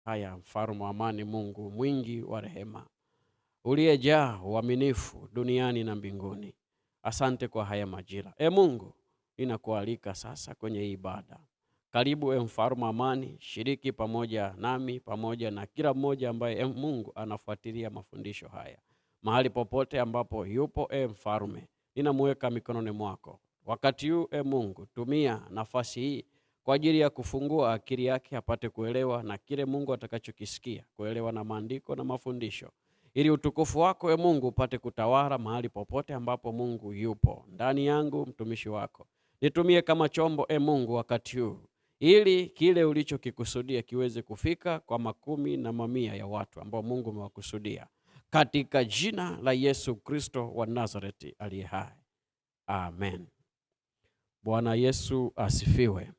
haya, mfalme wa amani, Mungu mwingi wa rehema, uliyejaa uaminifu duniani na mbinguni. Asante kwa haya majira. Mungu, ninakualika sasa kwenye ibada. Karibu mfalme wa amani, shiriki pamoja nami, pamoja na kila mmoja ambaye Mungu anafuatilia mafundisho haya. Mahali popote ambapo yupo mfalme, ninamweka mikononi mwako. Wakati huu Mungu, tumia nafasi hii kwa ajili ya kufungua akili yake apate kuelewa na kile Mungu atakachokisikia, kuelewa na maandiko na mafundisho, ili utukufu wako Mungu upate kutawala mahali popote ambapo Mungu yupo. Ndani yangu mtumishi wako, nitumie kama chombo Mungu wakati huu, ili kile ulichokikusudia kiweze kufika kwa makumi na mamia ya watu ambao Mungu umewakusudia, katika jina la Yesu Kristo wa Nazareti aliye hai. Amen. Bwana Yesu asifiwe.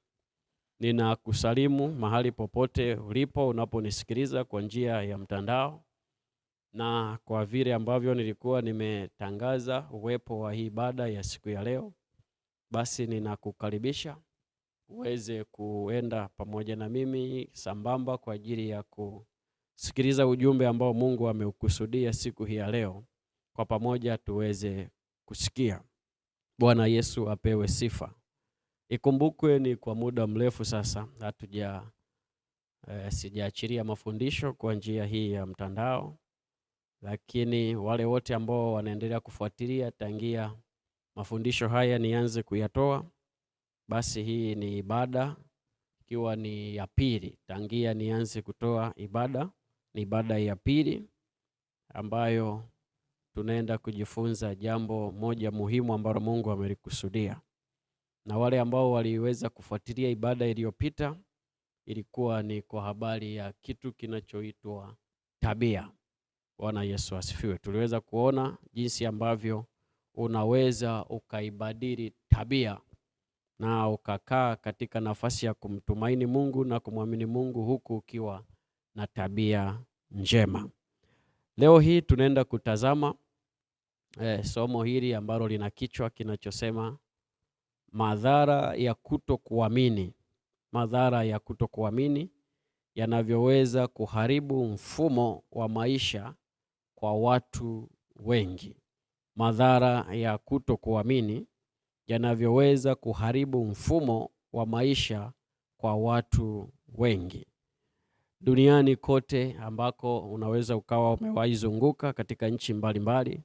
Ninakusalimu mahali popote ulipo unaponisikiliza kwa njia ya mtandao, na kwa vile ambavyo nilikuwa nimetangaza uwepo wa hii ibada ya siku ya leo, basi ninakukaribisha uweze kuenda pamoja na mimi sambamba kwa ajili ya kusikiliza ujumbe ambao Mungu ameukusudia siku hii ya leo. Kwa pamoja tuweze kusikia. Bwana Yesu apewe sifa. Ikumbukwe ni kwa muda mrefu sasa sijaachilia mafundisho kwa njia hii ya mtandao, lakini wale wote ambao wanaendelea kufuatilia tangia mafundisho haya nianze kuyatoa, basi hii ni ibada ikiwa ni ya pili tangia nianze kutoa ibada. Ni ibada ya pili ambayo tunaenda kujifunza jambo moja muhimu ambalo Mungu amelikusudia. Na wale ambao waliweza kufuatilia ibada iliyopita, ilikuwa ni kwa habari ya kitu kinachoitwa tabia. Bwana Yesu asifiwe. Tuliweza kuona jinsi ambavyo unaweza ukaibadili tabia na ukakaa katika nafasi ya kumtumaini Mungu na kumwamini Mungu huku ukiwa na tabia njema. Leo hii tunaenda kutazama somo hili ambalo lina kichwa kinachosema madhara ya kutokuamini. Madhara ya kutokuamini yanavyoweza kuharibu mfumo wa maisha kwa watu wengi. Madhara ya kutokuamini yanavyoweza kuharibu mfumo wa maisha kwa watu wengi. Duniani kote ambako unaweza ukawa umewaizunguka katika nchi mbalimbali,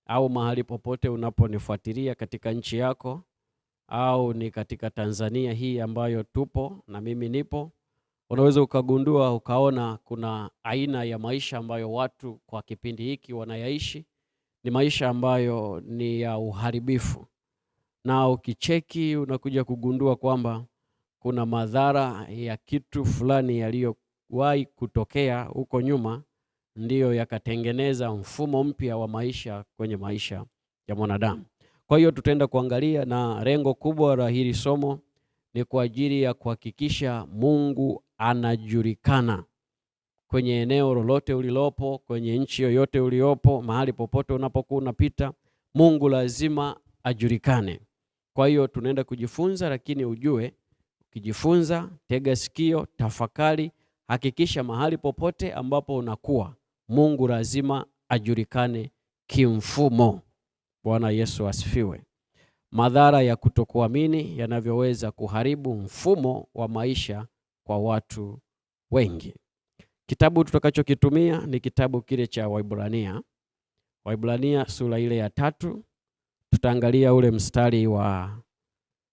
au mahali popote unaponifuatilia katika nchi yako, au ni katika Tanzania hii ambayo tupo na mimi nipo, unaweza ukagundua ukaona kuna aina ya maisha ambayo watu kwa kipindi hiki wanayaishi. Ni maisha ambayo ni ya uharibifu, na ukicheki unakuja kugundua kwamba kuna madhara ya kitu fulani yaliyowahi kutokea huko nyuma, ndiyo yakatengeneza mfumo mpya wa maisha kwenye maisha ya mwanadamu. Kwa hiyo tutaenda kuangalia, na lengo kubwa la hili somo ni kwa ajili ya kuhakikisha Mungu anajulikana kwenye eneo lolote ulilopo, kwenye nchi yoyote uliopo, mahali popote unapokuwa unapita, Mungu lazima ajulikane. Kwa hiyo tunaenda kujifunza, lakini ujue ukijifunza, tega sikio, tafakari, hakikisha mahali popote ambapo unakuwa, Mungu lazima ajulikane kimfumo. Bwana Yesu asifiwe. Madhara ya kutokuamini yanavyoweza kuharibu mfumo wa maisha kwa watu wengi. Kitabu tutakachokitumia ni kitabu kile cha Waibrania. Waibrania sura ile ya 3. Tutaangalia ule mstari wa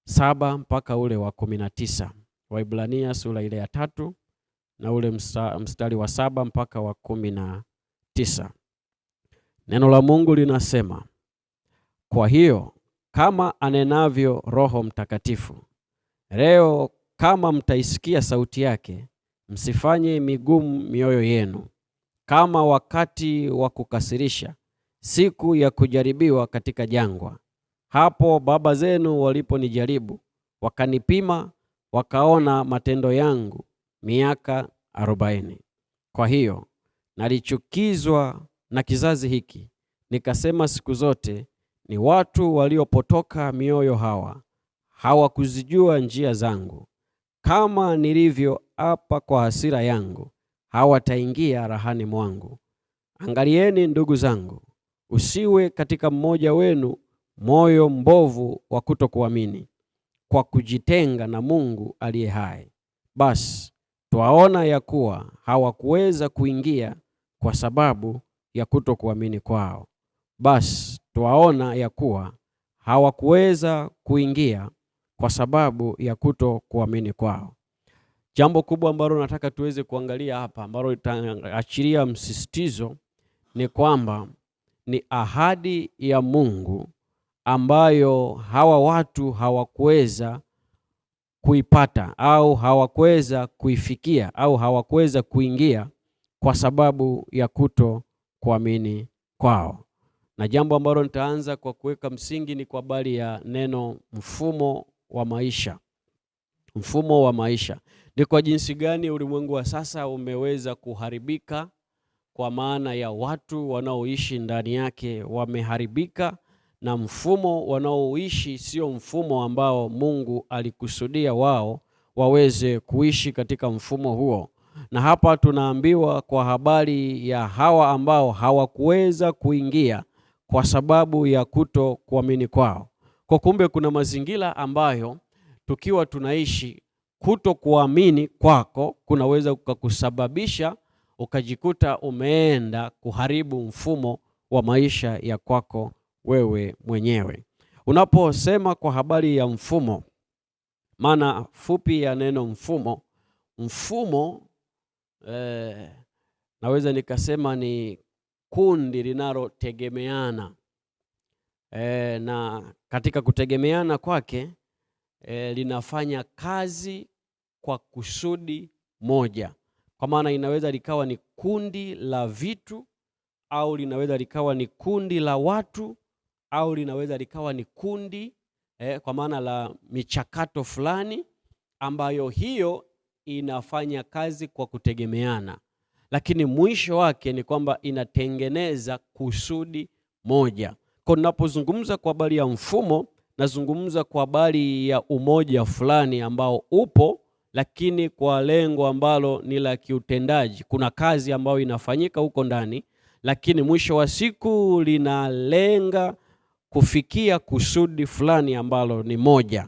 7 mpaka ule wa 19. Waibrania sura ile ya 3 na ule mstari wa 7 mpaka wa 19. Neno la Mungu linasema, kwa hiyo kama anenavyo Roho Mtakatifu, leo kama mtaisikia sauti yake, msifanye migumu mioyo yenu, kama wakati wa kukasirisha, siku ya kujaribiwa katika jangwa. Hapo baba zenu waliponijaribu, wakanipima, wakaona matendo yangu miaka 40. Kwa hiyo nalichukizwa na kizazi hiki, nikasema siku zote, ni watu waliopotoka mioyo hawa, hawakuzijua njia zangu. Kama nilivyo hapa kwa hasira yangu, hawataingia rahani mwangu. Angalieni ndugu zangu, usiwe katika mmoja wenu moyo mbovu wa kutokuamini, kwa kujitenga na Mungu aliye hai. Basi twaona ya kuwa hawakuweza kuingia kwa sababu ya kutokuamini kwao. Basi twaona ya kuwa hawakuweza kuingia kwa sababu ya kutokuamini kwao. Jambo kubwa ambalo nataka tuweze kuangalia hapa, ambalo litaachilia msisitizo, ni kwamba ni ahadi ya Mungu ambayo hawa watu hawakuweza kuipata au hawakuweza kuifikia au hawakuweza kuingia kwa sababu ya kutokuamini kwao. Na jambo ambalo nitaanza kwa kuweka msingi ni kwa habari ya neno mfumo wa maisha. Mfumo wa maisha ni kwa jinsi gani ulimwengu wa sasa umeweza kuharibika, kwa maana ya watu wanaoishi ndani yake wameharibika, na mfumo wanaoishi sio mfumo ambao Mungu alikusudia wao waweze kuishi katika mfumo huo. Na hapa tunaambiwa kwa habari ya hawa ambao hawakuweza kuingia kwa sababu ya kutokuamini kwao. Kwa kumbe kuna mazingira ambayo tukiwa tunaishi, kutokuamini kwako kunaweza kukusababisha ukajikuta umeenda kuharibu mfumo wa maisha ya kwako wewe mwenyewe. Unaposema kwa habari ya mfumo, maana fupi ya neno mfumo naweza nikasema ni kundi linalotegemeana, na katika kutegemeana kwake linafanya kazi kwa kusudi moja. Kwa maana inaweza likawa ni kundi la vitu, au linaweza likawa ni kundi la watu, au linaweza likawa ni kundi kwa maana la michakato fulani ambayo hiyo inafanya kazi kwa kutegemeana, lakini mwisho wake ni kwamba inatengeneza kusudi moja. Kwa ninapozungumza kwa habari ya mfumo, nazungumza kwa habari ya umoja fulani ambao upo, lakini kwa lengo ambalo ni la kiutendaji. Kuna kazi ambayo inafanyika huko ndani, lakini mwisho wa siku linalenga kufikia kusudi fulani ambalo ni moja,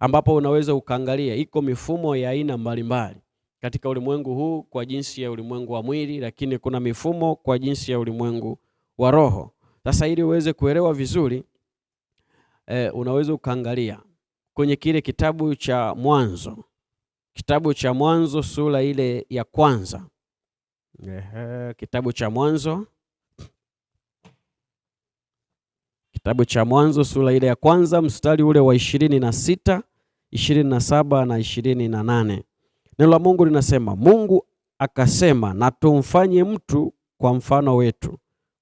ambapo unaweza ukaangalia iko mifumo ya aina mbalimbali katika ulimwengu huu kwa jinsi ya ulimwengu wa mwili, lakini kuna mifumo kwa jinsi ya ulimwengu wa roho. Sasa ili uweze kuelewa vizuri, unaweza ukaangalia kwenye kile kitabu cha Mwanzo sura ile ya kwanza. Kitabu cha Mwanzo sura ile ya kwanza mstari ule wa 26, 27 na 28. Neno la Mungu linasema, Mungu akasema, na tumfanye mtu kwa mfano wetu,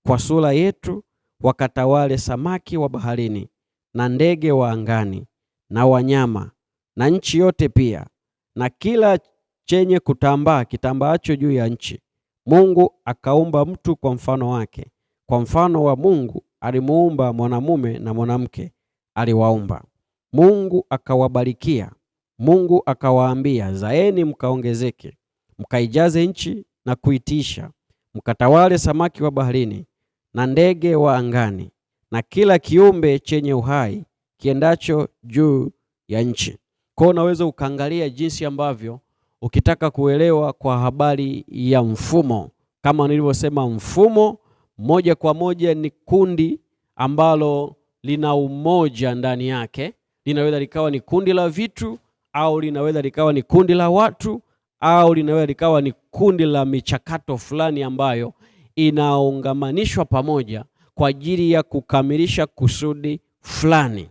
kwa sura yetu, wakatawale samaki wa baharini na ndege wa angani na wanyama na nchi yote pia na kila chenye kutambaa kitambaacho juu ya nchi. Mungu akaumba mtu kwa mfano wake, kwa mfano wa Mungu alimuumba, mwanamume na mwanamke aliwaumba. Mungu akawabarikia. Mungu akawaambia, zaeni mkaongezeke, mkaijaze nchi na kuitisha, mkatawale samaki wa baharini na ndege wa angani na kila kiumbe chenye uhai kiendacho juu ya nchi. Kwa unaweza ukaangalia jinsi ambavyo ukitaka kuelewa kwa habari ya mfumo, kama nilivyosema, mfumo moja kwa moja ni kundi ambalo lina umoja ndani yake. Linaweza likawa ni kundi la vitu, au linaweza likawa ni kundi la watu, au linaweza likawa ni kundi la michakato fulani ambayo inaungamanishwa pamoja kwa ajili ya kukamilisha kusudi fulani.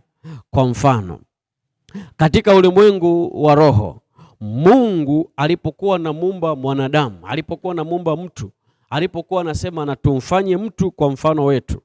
Kwa mfano, katika ulimwengu wa roho, Mungu alipokuwa anamuumba mwanadamu, alipokuwa anamuumba mtu, alipokuwa anasema na tumfanye mtu kwa mfano wetu,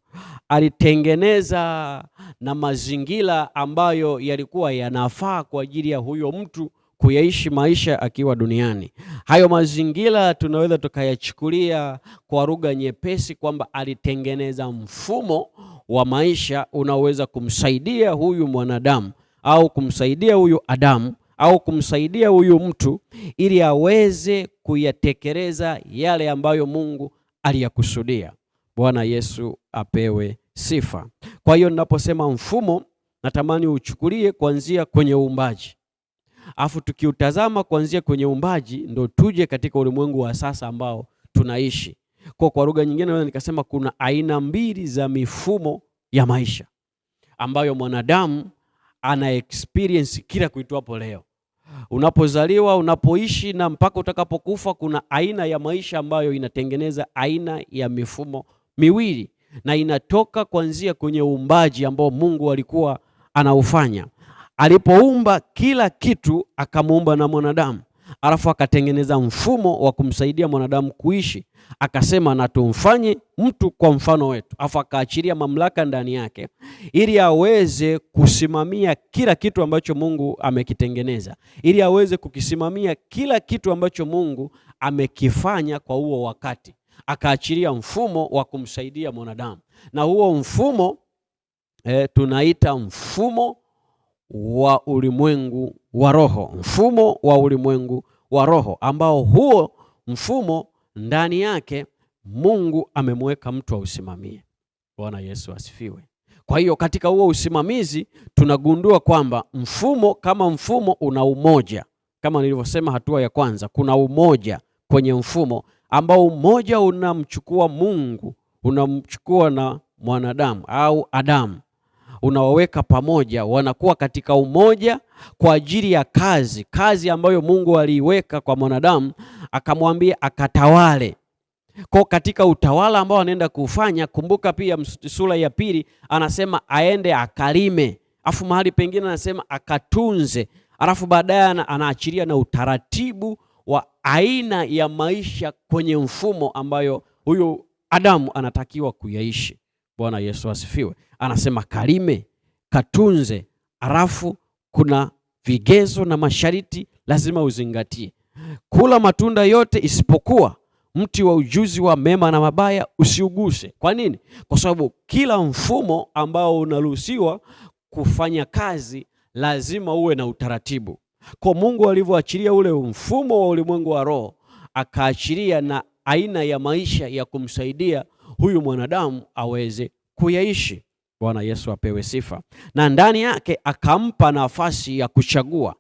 alitengeneza na mazingira ambayo yalikuwa yanafaa kwa ajili ya huyo mtu kuyaishi maisha akiwa duniani. Hayo mazingira tunaweza tukayachukulia kwa lugha nyepesi kwamba alitengeneza mfumo wa maisha unaoweza kumsaidia huyu mwanadamu au kumsaidia huyu Adamu au kumsaidia huyu mtu ili aweze kuyatekeleza yale ambayo Mungu aliyakusudia. Bwana Yesu apewe sifa. Kwa hiyo ninaposema mfumo, natamani uchukulie kuanzia kwenye uumbaji. Afu tukiutazama kuanzia kwenye uumbaji ndo tuje katika ulimwengu wa sasa ambao tunaishi. Kwa lugha nyingine naweza nikasema kuna aina mbili za mifumo ya maisha ambayo mwanadamu ana experience kila kuitwapo leo. Unapozaliwa, unapoishi na mpaka utakapokufa, kuna aina ya maisha ambayo inatengeneza aina ya mifumo miwili, na inatoka kuanzia kwenye uumbaji ambao Mungu alikuwa anaufanya. Alipoumba kila kitu akamuumba na mwanadamu, alafu akatengeneza mfumo wa kumsaidia mwanadamu kuishi. Akasema na tumfanye mtu kwa mfano wetu, alafu akaachilia mamlaka ndani yake ili aweze kusimamia kila kitu ambacho Mungu amekitengeneza, ili aweze kukisimamia kila kitu ambacho Mungu amekifanya kwa huo wakati. Akaachilia mfumo wa kumsaidia mwanadamu, na huo mfumo tunaita mfumo wa ulimwengu wa roho. Mfumo wa ulimwengu wa roho ambao huo mfumo ndani yake Mungu amemweka mtu ausimamie. Bwana Yesu asifiwe. Kwa hiyo katika huo usimamizi tunagundua kwamba mfumo kama mfumo una umoja. Kama nilivyosema hatua ya kwanza, kuna umoja kwenye mfumo ambao umoja unamchukua Mungu, unamchukua na mwanadamu au Adamu, unawaweka pamoja, wanakuwa katika umoja kwa ajili ya kazi ambayo Mungu aliiweka kwa mwanadamu, akamwambia akatawale. Kwa katika utawala ambao anaenda kufanya, kumbuka pia sura ya 2 anasema aende akalime, afu mahali pengine anasema akatunze, alafu baadaye anaachilia na utaratibu wa aina ya maisha kwenye mfumo ambayo huyu Adamu anatakiwa kuyaishi. Bwana Yesu asifiwe. Anasema kalime, katunze, alafu kuna vigezo na masharti lazima uzingatie. Kula matunda yote isipokuwa mti wa ujuzi wa mema na mabaya usiuguse. Kwa nini? Kwa sababu kila mfumo ambao unaruhusiwa kufanya kazi lazima uwe na utaratibu. Kwa Mungu alivyoachilia ule mfumo wa ulimwengu wa roho, akaachilia na aina ya maisha ya kumsaidia huyu mwanadamu aweze kuyaishi. Bwana Yesu apewe sifa. Na ndani yake akampa nafasi ya kuchagua.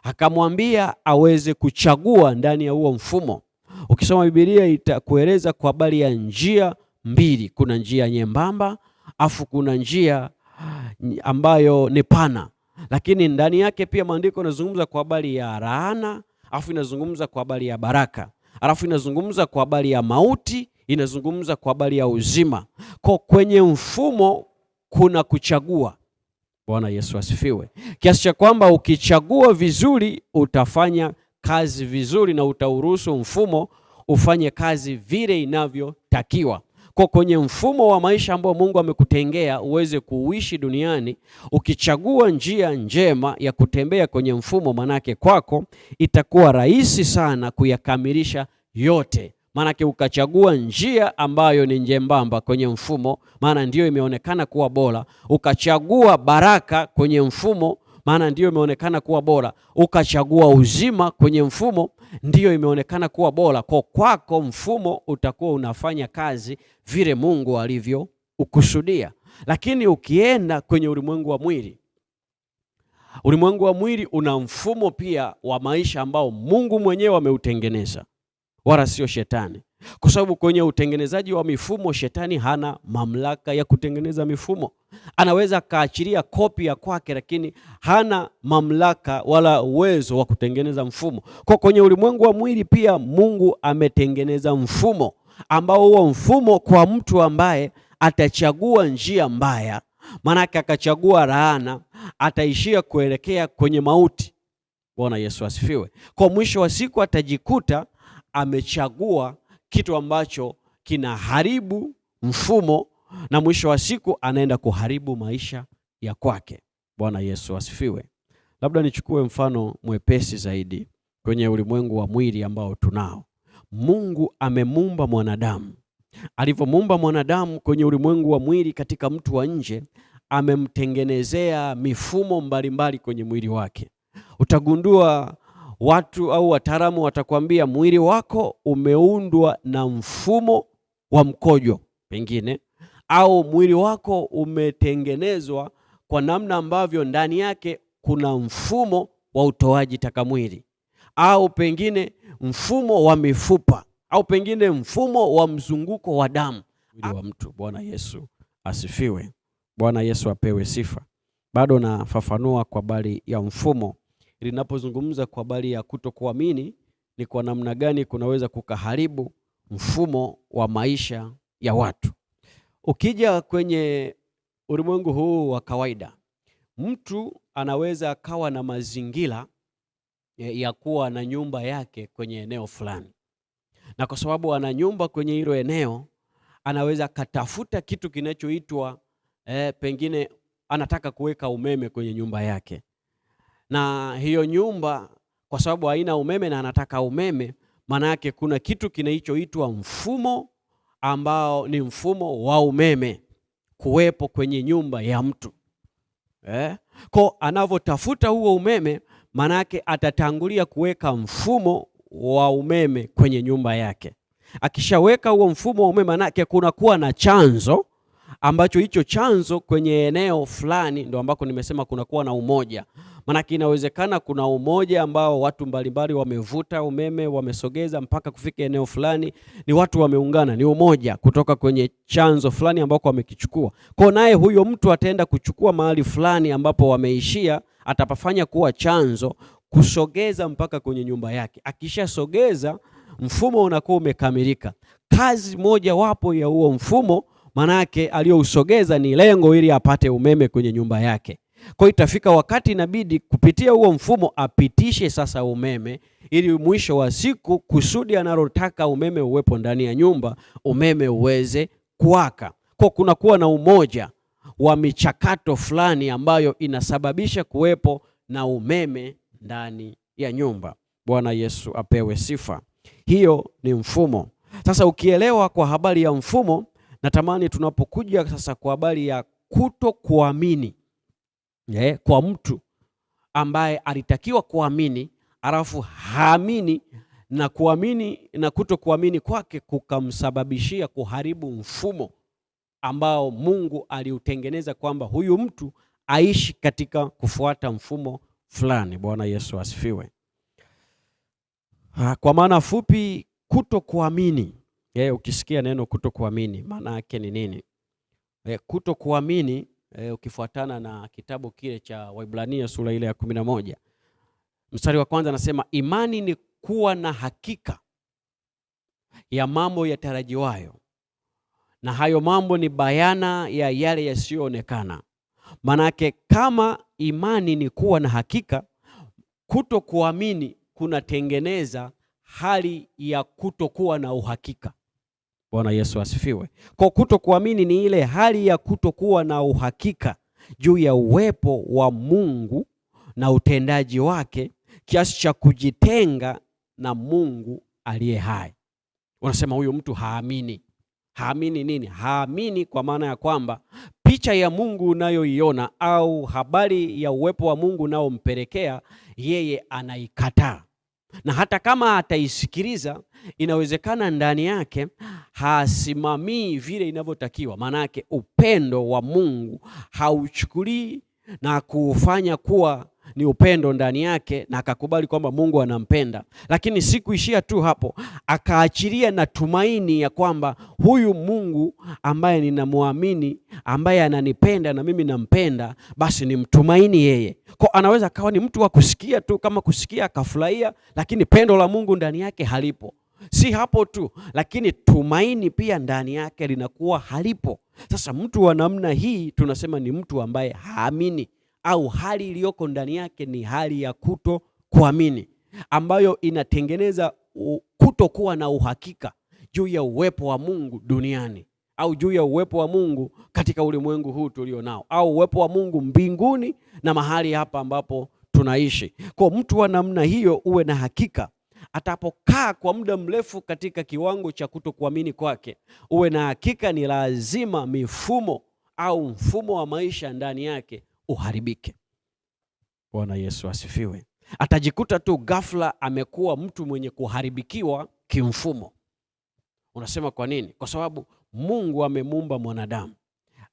Akamwambia aweze kuchagua ndani ya huo mfumo. Ukisoma Biblia itakueleza kwa habari ya njia mbili. Kuna njia nyembamba, afu kuna njia ambayo ni pana. Lakini ndani yake pia maandiko yanazungumza kwa habari ya laana, afu inazungumza kwa habari ya baraka. Alafu inazungumza kwa habari ya mauti, inazungumza kwa habari ya uzima. Kwa kwenye mfumo kuna kuchagua. Bwana Yesu asifiwe. Kiasi cha kwamba ukichagua vizuri utafanya kazi vizuri na utauruhusu mfumo ufanye kazi vile inavyotakiwa. Kwa kwenye mfumo wa maisha ambao Mungu amekutengea uweze kuishi duniani, ukichagua njia njema ya kutembea kwenye mfumo, manake kwako itakuwa rahisi sana kuyakamilisha yote. Manake ukachagua njia ambayo ni njembamba kwenye mfumo, maana ndiyo imeonekana kuwa bora. Ukachagua baraka kwenye mfumo, maana ndiyo imeonekana kuwa bora. Ukachagua uzima kwenye mfumo, ndiyo imeonekana kuwa bora. Kwa kwako mfumo utakuwa unafanya kazi vile Mungu alivyo ukusudia. Lakini ukienda kwenye ulimwengu wa mwili, ulimwengu wa mwili una mfumo pia wa maisha ambao Mungu mwenyewe ameutengeneza, wala sio shetani. Kwa sababu kwenye utengenezaji wa mifumo shetani hana mamlaka ya kutengeneza mifumo. Anaweza kaachilia kopi ya kwake, lakini hana mamlaka wala uwezo wa kutengeneza mfumo. Kwa kwenye ulimwengu wa mwili pia Mungu ametengeneza mfumo ambao huo mfumo kwa mtu ambaye atachagua njia mbaya, manake akachagua laana, ataishia kuelekea kwenye mauti. Bwana Yesu asifiwe. Kwa mwisho wa siku atajikuta amechagua kitu ambacho kinaharibu mfumo, na mwisho wa siku anaenda kuharibu maisha ya kwake. Bwana Yesu asifiwe. Labda nichukue mfano mwepesi zaidi kwenye ulimwengu wa mwili ambao tunao. Mungu amemuumba mwanadamu. Alivyomuumba mwanadamu kwenye ulimwengu wa mwili, katika mtu wa nje amemtengenezea mifumo mbalimbali kwenye mwili wake. Utagundua watu au wataalamu watakwambia mwili wako umeundwa na mfumo wa mkojo pengine, au mwili wako umetengenezwa kwa namna ambavyo ndani yake kuna mfumo wa utoaji taka mwili, au pengine mfumo wa mifupa, au pengine mfumo wa mzunguko wa damu wa mtu. Bwana Yesu asifiwe. Bwana Yesu apewe sifa. Bado nafafanua kwa habari ya mfumo. Linapozungumza kwa habari ya kutokuamini, ni kwa namna gani kunaweza kukaharibu mfumo wa maisha ya watu. Ukija kwenye ulimwengu huu wa kawaida, mtu anaweza akawa na mazingira ya kuwa na nyumba yake kwenye eneo fulani, na kwa sababu ana nyumba kwenye hilo eneo, anaweza katafuta kitu kinachoitwa pengine anataka kuweka umeme kwenye nyumba yake, na hiyo nyumba kwa sababu haina umeme na anataka umeme, maana yake kuna kitu kinachoitwa mfumo ambao ni mfumo wa umeme kuwepo kwenye nyumba ya mtu. Kwa anavyotafuta huo umeme, maana yake atatangulia kuweka mfumo wa umeme kwenye nyumba yake. Akishaweka huo mfumo wa umeme, maana yake kuna kuwa na chanzo ambacho hicho chanzo kwenye eneo fulani ndo ambako nimesema kuna kuwa na umoja. Maana inawezekana kuna umoja ambao watu mbalimbali wamevuta umeme, wamesogeza mpaka kufika eneo fulani, ni watu wameungana, ni umoja kutoka kwenye chanzo fulani ambako wamekichukua. Kwa naye huyo mtu ataenda kuchukua mahali fulani ambapo wameishia, atapafanya kuwa chanzo, kusogeza mpaka kwenye nyumba yake. Akishasogeza, mfumo unakuwa umekamilika. Kazi moja wapo ya huo mfumo, manake aliyousogeza ni lengo ili apate umeme kwenye nyumba yake. Kwa itafika wakati inabidi kupitia huo mfumo apitishe sasa umeme, ili mwisho wa siku kusudi analotaka umeme uwepo ndani ya nyumba, umeme uweze kuwaka. Kwa kuna kuwa na umoja wa michakato fulani ambayo inasababisha kuwepo na umeme ndani ya nyumba. Bwana Yesu apewe sifa. Hiyo ni mfumo. Sasa ukielewa kwa habari ya mfumo, natamani tunapokuja sasa kwa habari ya kutokuamini kwa mtu ambaye alitakiwa kuamini alafu haamini, na kuamini na kutokuamini kwake kukamsababishia kuharibu mfumo ambao Mungu aliutengeneza kwamba huyu mtu aishi katika kufuata mfumo fulani. Bwana Yesu asifiwe. Kwa maana fupi, kutokuamini, ukisikia neno kutokuamini maana yake ni nini? Kutokuamini, ukifuatana na kitabu kile cha Waebrania sura ile ya 11 mstari wa kwanza, anasema imani ni kuwa na hakika ya mambo yatarajiwayo, na hayo mambo ni bayana ya yale yasiyoonekana. Manake kama imani ni kuwa na hakika, kutokuamini kunatengeneza hali ya kutokuwa na uhakika. Bwana Yesu asifiwe. Kwa kutokuamini ni ile hali ya kutokuwa na uhakika juu ya uwepo wa Mungu na utendaji wake, kiasi cha kujitenga na Mungu aliye hai. Unasema huyu mtu haamini. Haamini nini? Haamini kwa maana ya kwamba picha ya Mungu unayoiona au habari ya uwepo wa Mungu unaompelekea yeye anaikataa. Na hata kama ataisikiliza, inawezekana ndani yake hasimamii vile inavyotakiwa. Maana yake upendo wa Mungu hauchukulii na kufanya kuwa ni upendo ndani yake, na akakubali kwamba Mungu anampenda. Lakini si kuishia tu hapo, akaachilia na tumaini ya kwamba huyu Mungu ambaye ninamwamini, ambaye ananipenda na mimi nampenda, basi ni mtumaini yeye. Kwa anaweza kawa ni mtu wa kusikia tu, kama kusikia akafurahia, lakini pendo la Mungu ndani yake halipo. Si hapo tu, lakini tumaini pia ndani yake linakuwa halipo. Sasa mtu wa namna hii tunasema ni mtu ambaye haamini, au hali iliyoko ndani yake ni hali ya kutokuamini, ambayo inatengeneza kutokuwa na uhakika juu ya uwepo wa Mungu duniani, au juu ya uwepo wa Mungu katika ulimwengu huu tulio nao, au uwepo wa Mungu mbinguni na mahali hapa ambapo tunaishi. Kwa mtu wa namna hiyo, uwe na hakika atapokaa kwa muda mrefu katika kiwango cha kutokuamini kwake, uwe na hakika ni lazima mifumo au mfumo wa maisha ndani yake uharibike. Bwana Yesu asifiwe. Atajikuta tu ghafla amekuwa mtu mwenye kuharibikiwa kimfumo. Unasema kwa nini? Kwa sababu Mungu amemuumba mwanadamu,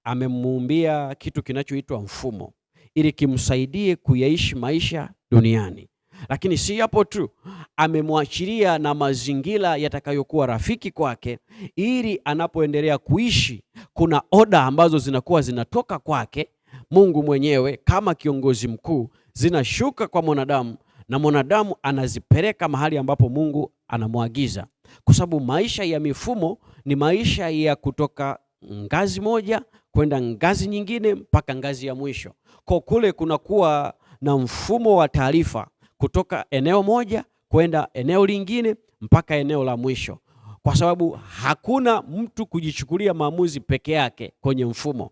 amemuumbia kitu kinachoitwa mfumo ili kimsaidie kuyaishi maisha duniani. Lakini si hapo tu, amemwachilia na mazingira yatakayokuwa rafiki kwake, ili anapoendelea kuishi kuna oda ambazo zinakuwa zinatoka kwake Mungu mwenyewe kama kiongozi mkuu, zinashuka kwa mwanadamu na mwanadamu anazipeleka mahali ambapo Mungu anamwagiza. Kwa sababu maisha ya mifumo ni maisha ya kutoka ngazi moja kwenda ngazi nyingine mpaka ngazi ya mwisho. Kwa kule kunakuwa na mfumo wa taarifa kutoka eneo moja kwenda eneo lingine mpaka eneo la mwisho. Kwa sababu hakuna mtu kujichukulia maamuzi peke yake kwenye mfumo.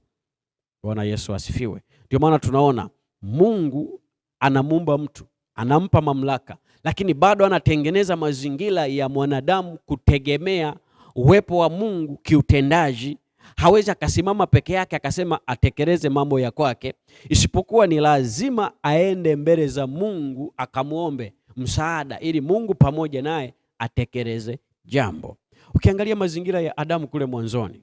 Bwana Yesu asifiwe. Ndio maana tunaona Mungu anamuumba mtu, anampa mamlaka, lakini bado anatengeneza mazingira ya mwanadamu kutegemea uwepo wa Mungu kiutendaji. Hawezi akasimama peke yake akasema atekeleze mambo ya kwake, isipokuwa ni lazima aende mbele za Mungu akamuombe msaada ili Mungu pamoja naye atekeleze jambo. Ukiangalia mazingira ya Adamu kule mwanzoni,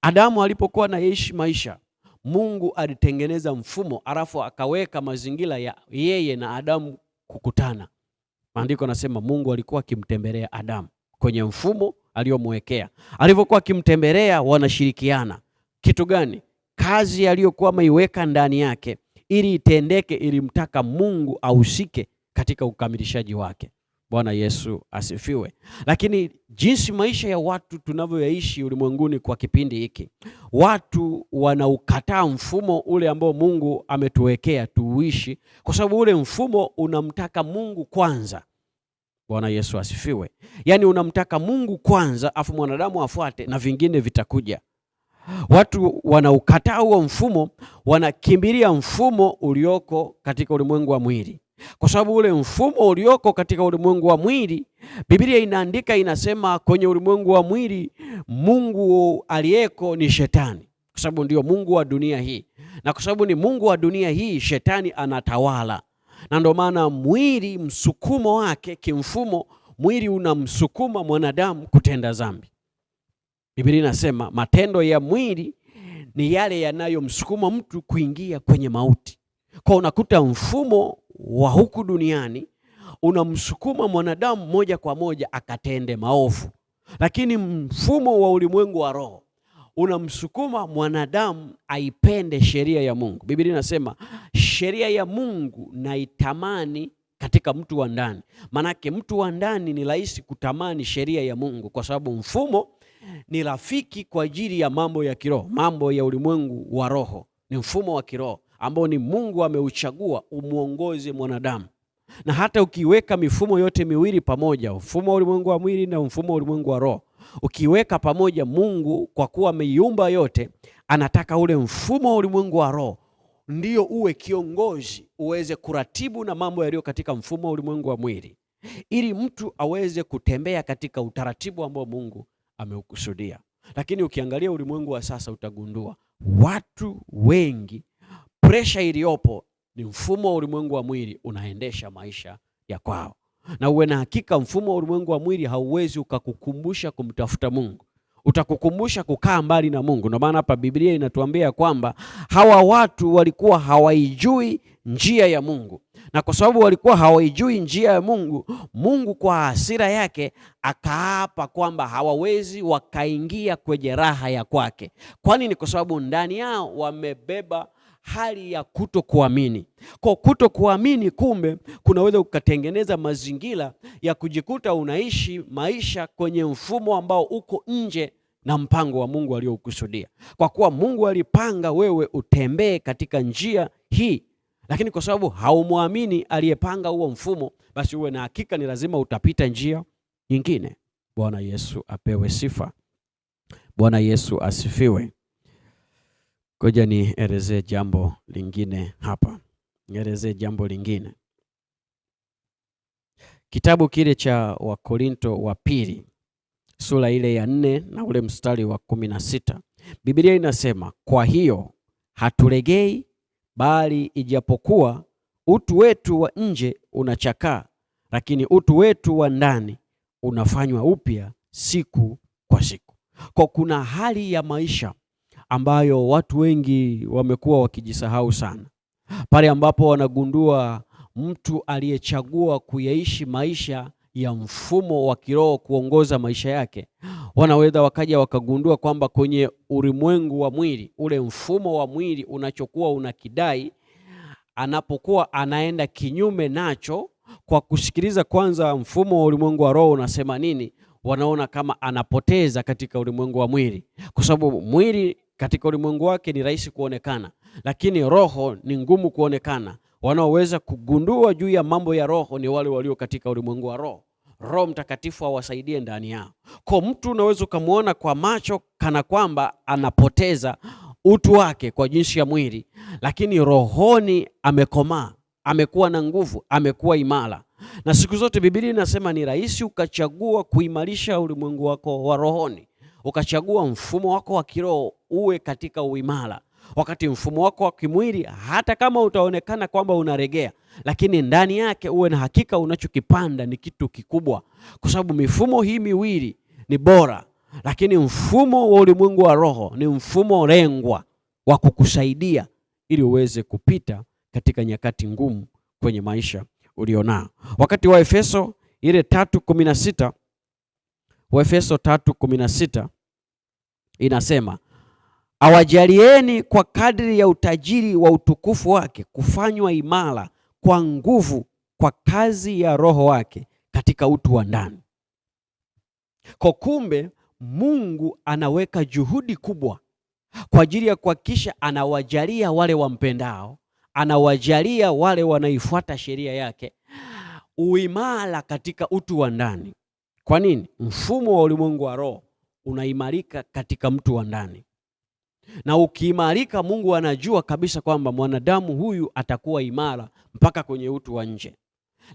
Adamu alipokuwa anaishi maisha, Mungu alitengeneza mfumo, alafu akaweka mazingira ya yeye na Adamu kukutana. Maandiko nasema Mungu alikuwa akimtembelea Adamu kwenye mfumo aliyomwekea. Alivyokuwa akimtembelea, wanashirikiana. Kitu gani? Kazi aliyokuwa ameiweka ndani yake ili itendeke, ilimtaka Mungu ahusike katika ukamilishaji wake. Bwana Yesu asifiwe. Lakini jinsi maisha ya watu tunavyoishi ulimwenguni kwa kipindi hiki, watu wanaukataa mfumo ule ambao Mungu ametuwekea tuuishi, kwa sababu ule mfumo unamtaka Mungu kwanza. Bwana Yesu asifiwe. Yaani unamtaka Mungu kwanza, afu mwanadamu afuate na vingine vitakuja. Watu wanaukataa huo mfumo, wanakimbilia mfumo ulioko katika ulimwengu wa mwili. Kwa sababu ule mfumo ulioko katika ulimwengu wa mwili, Biblia inaandika, inasema kwenye ulimwengu wa mwili Mungu aliyeko ni Shetani, kwa sababu ndio Mungu wa dunia hii. Na kwa sababu ni Mungu wa dunia hii, Shetani anatawala. Na ndio maana mwili, msukumo wake kimfumo, mwili unamsukuma mwanadamu kutenda dhambi. Biblia inasema matendo ya mwili ni yale yanayomsukuma mtu kuingia kwenye mauti. Kwa unakuta mfumo wa huku duniani unamsukuma mwanadamu moja kwa moja akatende maovu, lakini mfumo wa ulimwengu wa roho unamsukuma mwanadamu aipende sheria ya Mungu. Biblia inasema sheria ya Mungu naitamani katika mtu wa ndani. Manake mtu wa ndani ni rahisi kutamani sheria ya Mungu, kwa sababu mfumo ni rafiki kwa ajili ya mambo ya kiroho. Mambo ya ulimwengu wa roho ni mfumo wa kiroho ambao ni Mungu ameuchagua umuongoze mwanadamu. Na hata ukiweka mifumo yote miwili pamoja, mfumo wa ulimwengu wa mwili na mfumo wa ulimwengu wa roho, ukiweka pamoja, Mungu kwa kuwa ameiumba yote, anataka ule mfumo wa ulimwengu wa roho ndio uwe kiongozi, uweze kuratibu na mambo yaliyo katika mfumo wa ulimwengu wa mwili, ili mtu aweze kutembea katika utaratibu ambao Mungu ameukusudia. Lakini ukiangalia ulimwengu wa sasa utagundua watu wengi, presha iliyopo ni mfumo wa ulimwengu wa mwili unaendesha maisha ya kwao. Na uwe na hakika mfumo wa ulimwengu wa mwili hauwezi ukakukumbusha kumtafuta Mungu. Utakukumbusha kukaa mbali na Mungu. Ndio maana hapa Biblia inatuambia kwamba hawa watu walikuwa hawaijui njia ya Mungu. Na kwa sababu walikuwa hawaijui njia ya Mungu, Mungu kwa hasira yake akaapa kwamba hawawezi wakaingia kwenye raha ya kwake. Kwani ni kwa sababu ndani yao wamebeba hali ya kutokuamini. Kwa kutokuamini, kumbe kunaweza kukatengeneza mazingira ya kujikuta unaishi maisha kwenye mfumo ambao uko nje na mpango wa Mungu aliokusudia. Kwa kuwa Mungu alipanga wewe utembee katika njia hii, lakini kwa sababu haumwamini aliyepanga huo mfumo, basi uwe na hakika ni lazima utapita njia nyingine. Bwana Yesu apewe sifa. Bwana Yesu asifiwe. Ngoja nielezee jambo lingine hapa. Nielezee jambo lingine. Kitabu kile cha Wakorinto wa pili, sura ile ya 4 na ule mstari wa 16. Biblia inasema, kwa hiyo hatulegei, bali ijapokuwa utu wetu wa nje unachakaa, lakini utu wetu wa ndani unafanywa upya siku kwa siku. Kwa kuna hali ya maisha ambayo watu wengi wamekuwa wakijisahau sana, pale ambapo wanagundua mtu aliyechagua kuyaishi maisha ya mfumo wa kiroho kuongoza maisha yake, wanaweza wakaja wakagundua kwamba kwenye ulimwengu wa mwili, ule mfumo wa mwili unachokuwa unakidai, anapokuwa anaenda kinyume nacho kwa kusikiliza kwanza mfumo wa ulimwengu wa roho unasema nini, wanaona kama anapoteza katika ulimwengu wa mwili, kwa sababu mwili katika ulimwengu wake ni rahisi kuonekana, lakini roho ni ngumu kuonekana. Wanaoweza kugundua juu ya mambo ya roho ni wale walio katika ulimwengu wa roho. Roho Mtakatifu awasaidie ndani yao. Kwa mtu unaweza ukamwona kwa macho kana kwamba anapoteza utu wake kwa jinsi ya mwili, lakini rohoni amekomaa, amekuwa na nguvu, amekuwa imara. Na siku zote Biblia inasema ni rahisi ukachagua kuimarisha ulimwengu wako wa rohoni, ukachagua mfumo wako wa kiroho uwe katika uimara, wakati mfumo wako wa kimwili hata kama utaonekana kwamba unaregea, lakini ndani yake uwe na hakika unachokipanda ni kitu kikubwa, kwa sababu mifumo hii miwili ni bora, lakini mfumo wa ulimwengu wa roho ni mfumo lengwa wa kukusaidia ili uweze kupita katika nyakati ngumu kwenye maisha ulionao. Wakati wa Efeso ile 3:16, Efeso 3:16 inasema, awajalieni kwa kadri ya utajiri wa utukufu wake kufanywa imara kwa nguvu kwa kazi ya Roho wake katika utu wa ndani. Kwa kumbe Mungu anaweka juhudi kubwa kwa ajili ya kuhakikisha anawajalia wale wampendao, anawajalia wale wanaifuata sheria yake uimara katika utu wa ndani. Kwa nini? Mfumo wa ulimwengu wa roho unaimarika katika mtu wa ndani. Na ukiimarika, Mungu anajua kabisa kwamba mwanadamu huyu atakuwa imara mpaka kwenye utu wa nje.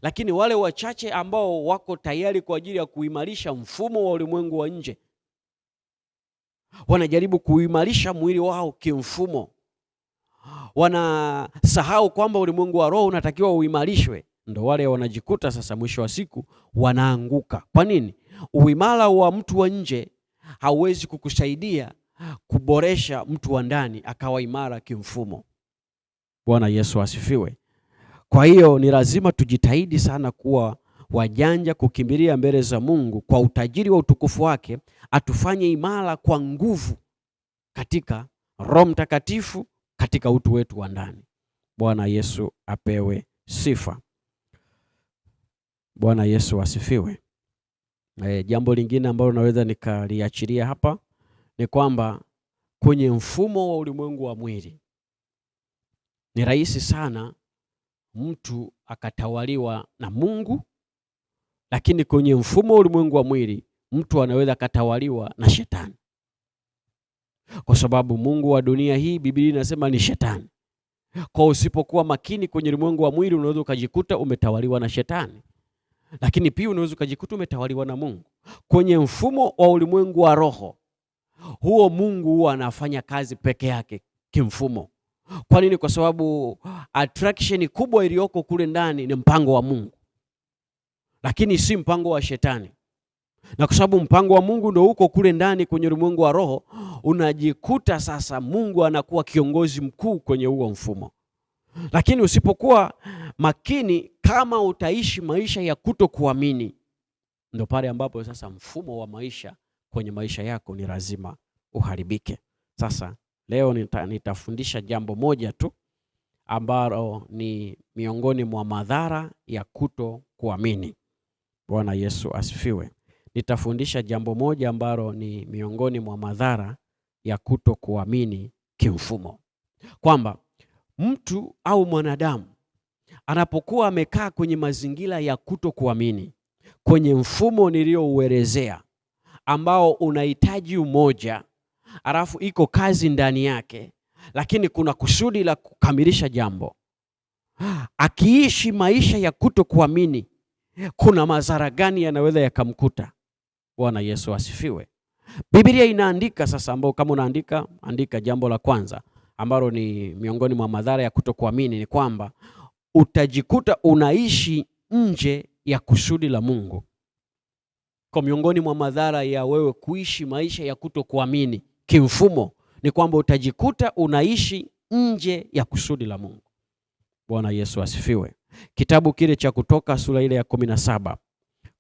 Lakini wale wachache ambao wako tayari kwa ajili ya kuimarisha mfumo wa ulimwengu wa nje, wanajaribu kuimarisha mwili wao kimfumo, wanasahau kwamba ulimwengu wa roho unatakiwa uimarishwe. Ndo wale wanajikuta sasa mwisho wa siku wanaanguka. Kwa nini? Uimara wa mtu wa nje hauwezi kukusaidia kuboresha mtu wa ndani akawa imara kimfumo. Bwana Yesu asifiwe. Kwa hiyo ni lazima tujitahidi sana kuwa wajanja, kukimbilia mbele za Mungu kwa utajiri wa utukufu wake, atufanye imara kwa nguvu katika Roho Mtakatifu katika utu wetu wa ndani. Bwana Yesu apewe sifa. Bwana Yesu asifiwe. Jambo lingine ambalo naweza nikaliachilia hapa ni kwamba kwenye mfumo wa ulimwengu wa mwili ni rahisi sana mtu akatawaliwa na Mungu, lakini kwenye mfumo wa ulimwengu wa mwili mtu anaweza akatawaliwa na shetani. Kwa sababu Mungu wa dunia hii Biblia inasema ni shetani. Kwa usipokuwa makini kwenye ulimwengu wa mwili unaweza ukajikuta umetawaliwa na shetani, lakini pia unaweza ukajikuta umetawaliwa na Mungu. Kwenye mfumo wa ulimwengu wa roho, huo Mungu huwa anafanya kazi peke yake kimfumo. Kwa nini? Kwa sababu attraction kubwa iliyoko kule ndani ni mpango wa Mungu, lakini si mpango wa shetani. Na kwa sababu mpango wa Mungu ndio uko kule ndani kwenye ulimwengu wa roho, unajikuta sasa Mungu anakuwa kiongozi mkuu kwenye huo mfumo. Lakini usipokuwa makini, kama utaishi maisha ya kutokuamini, ndio pale ambapo sasa mfumo wa maisha kwenye maisha yako ni lazima uharibike. Sasa leo nitafundisha jambo moja tu ambalo ni miongoni mwa madhara ya kutokuamini. Bwana Yesu asifiwe. Nitafundisha jambo moja ambalo ni miongoni mwa madhara ya kutokuamini kimfumo, kwamba mtu au mwanadamu anapokuwa amekaa kwenye mazingira ya kutokuamini kwenye mfumo niliouelezea, ambao unahitaji umoja, alafu iko kazi ndani yake, lakini kuna kusudi la kukamilisha jambo, akiishi maisha ya kutokuamini, kuna madhara gani yanaweza yakamkuta? Bwana Yesu asifiwe. Biblia inaandika sasa, ambao kama unaandika, andika jambo la kwanza ambalo ni miongoni mwa madhara ya kutokuamini ni kwamba utajikuta unaishi nje ya kusudi la Mungu. Kwa miongoni mwa madhara ya wewe kuishi maisha ya kutokuamini kimfumo ni kwamba utajikuta unaishi nje ya kusudi la Mungu. Bwana Yesu asifiwe. Kitabu kile cha Kutoka sura ile ya 17.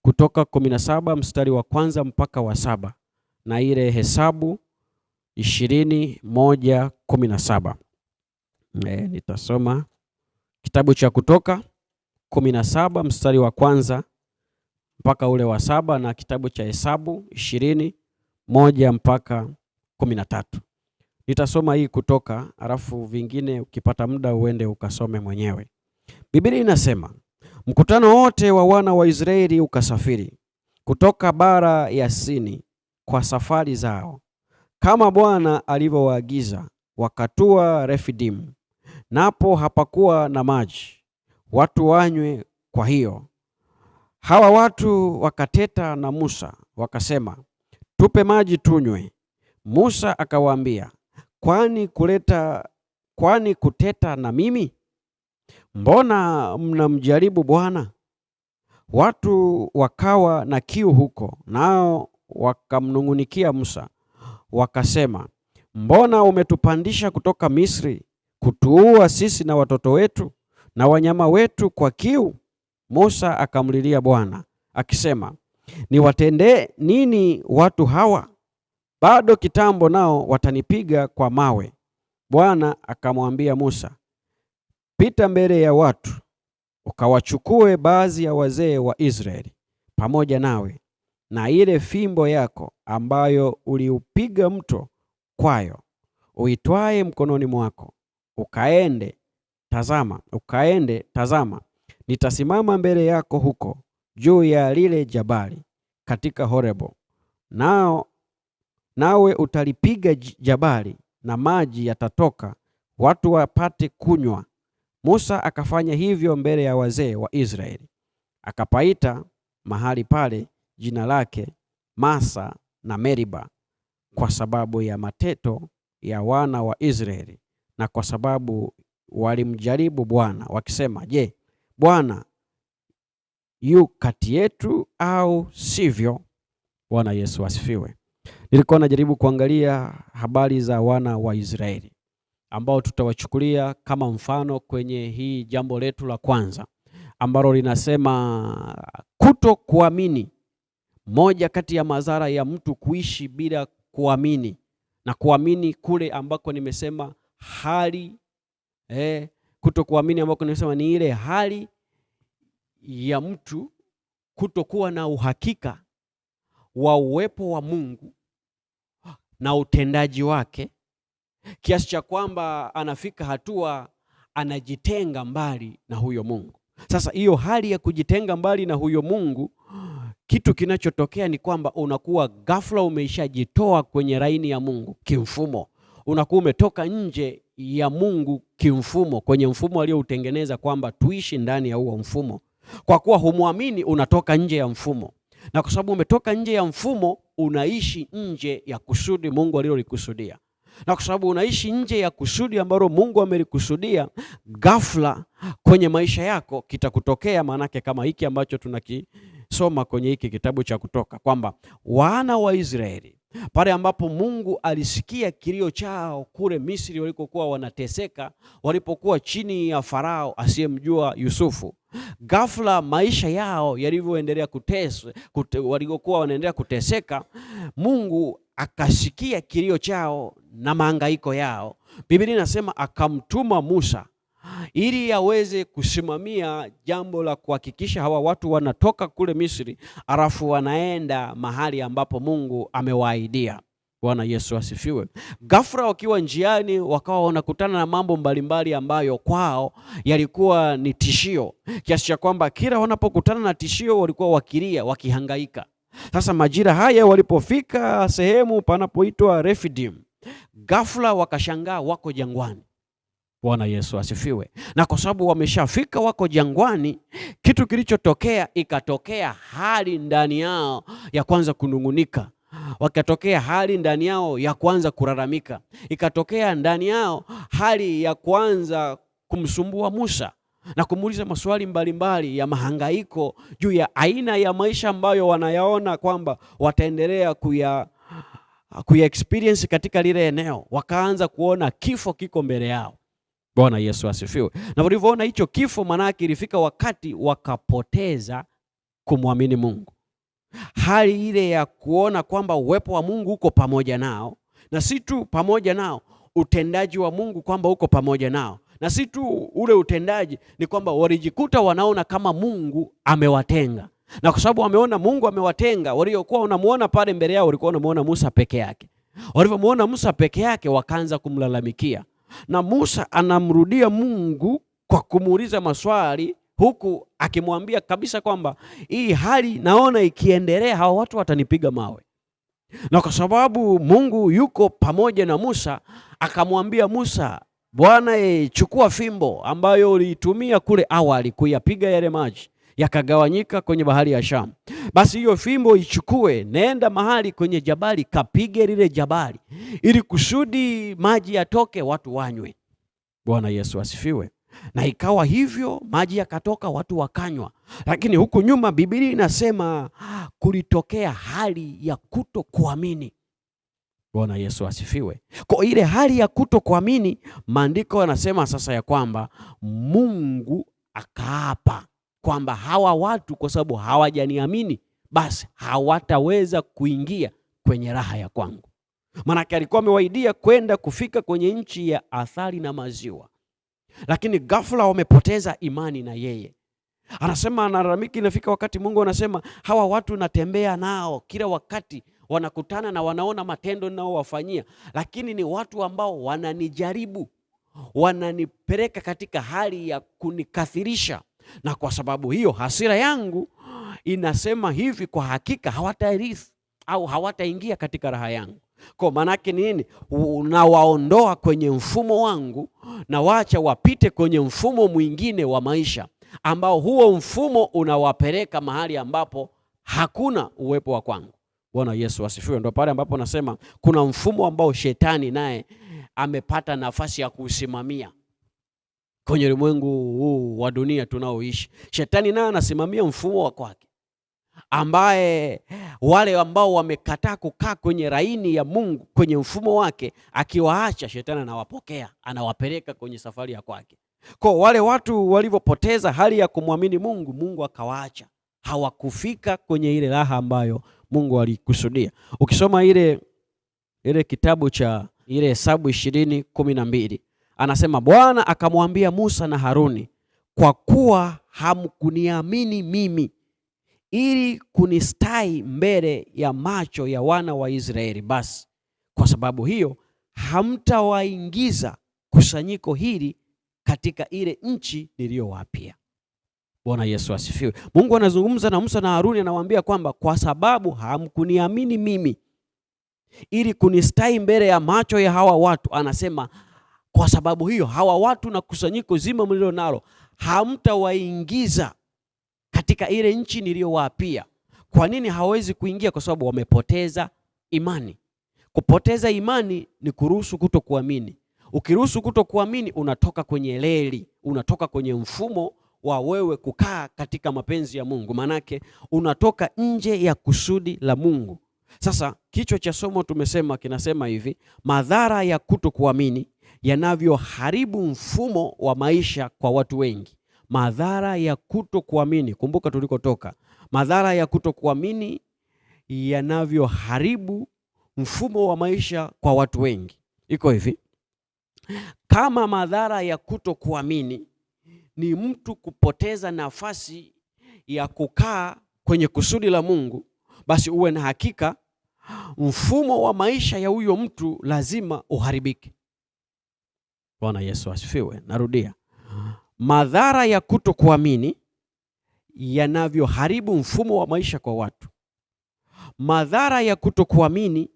Kutoka 17 mstari wa 1 mpaka wa 7 na ile Hesabu 21:17. Nitasoma kitabu cha Kutoka 17 mstari wa 1 mpaka ule wa 7 na kitabu cha Hesabu 21 mpaka 13. Nitasoma hii Kutoka, alafu vingine ukipata muda uende ukasome mwenyewe. Biblia inasema, mkutano wote wa wana wa Israeli ukasafiri kutoka bara ya Sini kwa safari zao, kama Bwana alivyowaagiza, wakatua Refidimu. Napo hapakuwa na maji watu wanywe. Kwa hiyo hawa watu wakateta na Musa wakasema, tupe maji tunywe. Musa akawaambia, kwani kuteta na mimi? Mbona mnamjaribu Bwana? Watu wakawa na kiu huko, nao wakamnung'unikia Musa wakasema, mbona umetupandisha kutoka Misri kutuua sisi na watoto wetu na wanyama wetu kwa kiu? Musa akamlilia Bwana akisema, niwatendee nini watu hawa? Bado kitambo nao watanipiga kwa mawe. Bwana akamwambia Musa, pita mbele ya watu, ukawachukue baadhi ya wazee wa Israeli pamoja nawe, na ile fimbo yako ambayo uliupiga mto kwayo, uitwae mkononi mwako, ukaende tazama, nitasimama mbele yako huko juu ya lile jabali katika Horebo, nawe utalipiga jabali, na maji yatatoka, watu wapate kunywa. Musa akafanya hivyo mbele ya wazee wa Israeli. Akapaita mahali pale jina lake Masa na Meriba, kwa sababu ya mateto ya wana wa Israeli, na kwa sababu walimjaribu Bwana wakisema, je, Bwana yu kati yetu au sivyo? Bwana Yesu asifiwe. Nilikuwa najaribu kuangalia habari za wana wa Israeli ambao tutawachukulia kama mfano kwenye hii jambo letu la kwanza ambalo linasema kuto kuamini. Moja kati ya madhara ya mtu kuishi bila kuamini, na kuamini kule ambako nimesema hali kuto kuamini ambako nimesema ni ile hali ya mtu kutokuwa na uhakika wa uwepo wa Mungu na utendaji wake, kiasi cha kwamba anafika hatua anajitenga mbali na huyo Mungu. Sasa hiyo hali ya kujitenga mbali na huyo Mungu, kitu kinachotokea ni kwamba unakuwa ghafla umeishajitoa kwenye laini ya Mungu kimfumo. Unakuwa umetoka nje ya Mungu kimfumo, kwenye mfumo aliyoutengeneza kwamba tuishi ndani ya huo mfumo. Kwa kuwa humwamini, unatoka nje ya mfumo. Na kwa sababu umetoka nje ya mfumo, unaishi nje ya kusudi Mungu alilolikusudia. Na kwa sababu unaishi nje ya kusudi ambalo Mungu amelikusudia, ghafla kwenye maisha yako kitakutokea manake kama hiki ambacho tunakisoma kwenye hiki kitabu cha Kutoka, kwamba wana wa Israeli pale ambapo Mungu alisikia kilio chao kule Misri walikokuwa wanateseka, walipokuwa chini ya Farao asiyemjua Yusufu, ghafla maisha yao yalivyoendelea walikokuwa wanaendelea kuteseka, Mungu akasikia kilio chao na mahangaiko yao. Biblia inasema akamtuma Musa ili aweze kusimamia jambo la kuhakikisha hawa watu wanatoka kule Misri, alafu wanaenda mahali ambapo Mungu amewaahidia. Bwana Yesu asifiwe. Ghafla wakiwa njiani wakawa wanakutana na mambo mbalimbali ambayo kwao yalikuwa ni tishio, kiasi cha kwamba kila wanapokutana na tishio walikuwa wakilia, wakihangaika. Sasa majira haya walipofika sehemu panapoitwa Refidim, ghafla wakashangaa wako jangwani. Bwana Yesu asifiwe. Na kwa sababu wameshafika wako jangwani, kitu kilichotokea, ikatokea hali ndani yao ya kwanza kunungunika. Wakatokea hali ndani yao ya kwanza kulalamika. Ikatokea ndani yao hali ya kwanza kumsumbua Musa. na kumuuliza maswali mbalimbali ya mahangaiko juu ya aina ya maisha ambayo wanayaona kwamba wataendelea kuya experience katika lile eneo. Wakaanza kuona kifo kiko mbele yao. Bwana Yesu asifiwe. Na walivyoona hicho kifo, manake ilifika wakati wakapoteza kumwamini Mungu. Hali ile ya kuona kwamba uwepo wa Mungu uko pamoja nao, na si tu pamoja nao, utendaji wa Mungu kwamba uko pamoja nao, na si tu ule utendaji, ni kwamba walijikuta wanaona kama Mungu amewatenga. Na kwa sababu wameona Mungu amewatenga, waliokuwa unamuona pale mbele yao walikuwa wanamuona Musa peke yake. Walivyomuona Musa peke yake, wakaanza kumlalamikia, na Musa anamrudia Mungu kwa kumuuliza maswali, huku akimwambia kabisa kwamba hii hali naona ikiendelea hawa watu watanipiga mawe. Na kwa sababu Mungu yuko pamoja na Musa, akamwambia Musa, Bwana, chukua fimbo ambayo uliitumia kule awali kuyapiga yale maji yakagawanyika kwenye bahari ya Shamu. Basi hiyo fimbo ichukue, nenda mahali kwenye jabali, kapige lile jabali, ili kusudi maji yatoke, watu wanywe. Bwana Yesu asifiwe. Na ikawa hivyo, maji yakatoka, watu wakanywa. Lakini huku nyuma Biblia inasema kulitokea hali ya kutokuamini. Bwana Yesu asifiwe. Kwa ile hali ya kutokuamini, maandiko yanasema sasa ya kwamba Mungu akaapa kwamba hawa watu kwa sababu hawajaniamini, basi hawataweza kuingia kwenye raha ya kwangu. Maana alikuwa amewaidia kwenda kufika kwenye nchi ya asali na maziwa, lakini ghafla wamepoteza imani na yeye. Anasema, analalamika, inafika wakati Mungu anasema, hawa watu natembea nao kila wakati, wanakutana na wanaona matendo nao wafanyia, lakini ni watu ambao wananijaribu, wananipeleka katika hali ya kunikathirisha. Na kwa sababu hiyo hasira yangu inasema hivi, kwa hakika hawatarithi au hawataingia katika raha yangu. Kwa manake nini? Unawaondoa kwenye mfumo wangu na waacha wapite kwenye mfumo mwingine wa maisha, ambao huo mfumo unawapeleka mahali ambapo hakuna uwepo wa kwangu. Bwana Yesu asifiwe. Ndio pale ambapo nasema kuna mfumo ambao shetani naye amepata nafasi ya kusimamia kwenye ulimwengu huu wa dunia tunaoishi. Shetani naye anasimamia mfumo wa kwake, ambaye wale ambao wamekataa kukaa kwenye laini ya Mungu, kwenye mfumo wake, akiwaacha, shetani anawapokea, anawapeleka kwenye safari ya kwake. Kwa wale watu walivyopoteza hali ya kumwamini Mungu, Mungu akawaacha, hawakufika kwenye ile raha ambayo Mungu alikusudia. Ukisoma ile kitabu cha ile Hesabu 20:12, anasema, Bwana akamwambia Musa na Haruni, kwa kuwa hamkuniamini mimi ili kunistai mbele ya macho ya wana wa Israeli, basi kwa sababu hiyo hamtawaingiza kusanyiko hili katika ile nchi niliyowapia. Bwana Yesu asifiwe. Mungu anazungumza na Musa na Haruni, anawaambia kwamba kwa sababu hamkuniamini mimi ili kunistai mbele ya macho ya hawa watu, anasema kwa sababu hiyo hawa watu na kusanyiko zima mlilo nalo hamtawaingiza katika ile nchi niliyowapia. Kwa nini hawezi kuingia? Kwa sababu wamepoteza imani. Kupoteza imani ni kuruhusu kutokuamini. Ukiruhusu kutokuamini, unatoka kwenye leli, unatoka kwenye mfumo wa wewe kukaa katika mapenzi ya Mungu. Manake unatoka nje ya kusudi la Mungu. Sasa kichwa cha somo tumesema, kinasema hivi, madhara ya kutokuamini yanavyoharibu mfumo wa maisha kwa watu wengi. Madhara ya kutokuamini, kumbuka tulikotoka. Madhara ya kutokuamini yanavyoharibu mfumo wa maisha kwa watu wengi. Iko hivi, kama madhara ya kutokuamini ni mtu kupoteza nafasi ya kukaa kwenye kusudi la Mungu, basi uwe na hakika mfumo wa maisha ya huyo mtu lazima uharibike. Bwana Yesu asifiwe. Narudia, madhara ya kutokuamini yanavyoharibu mfumo wa maisha kwa watu. Madhara ya kutokuamini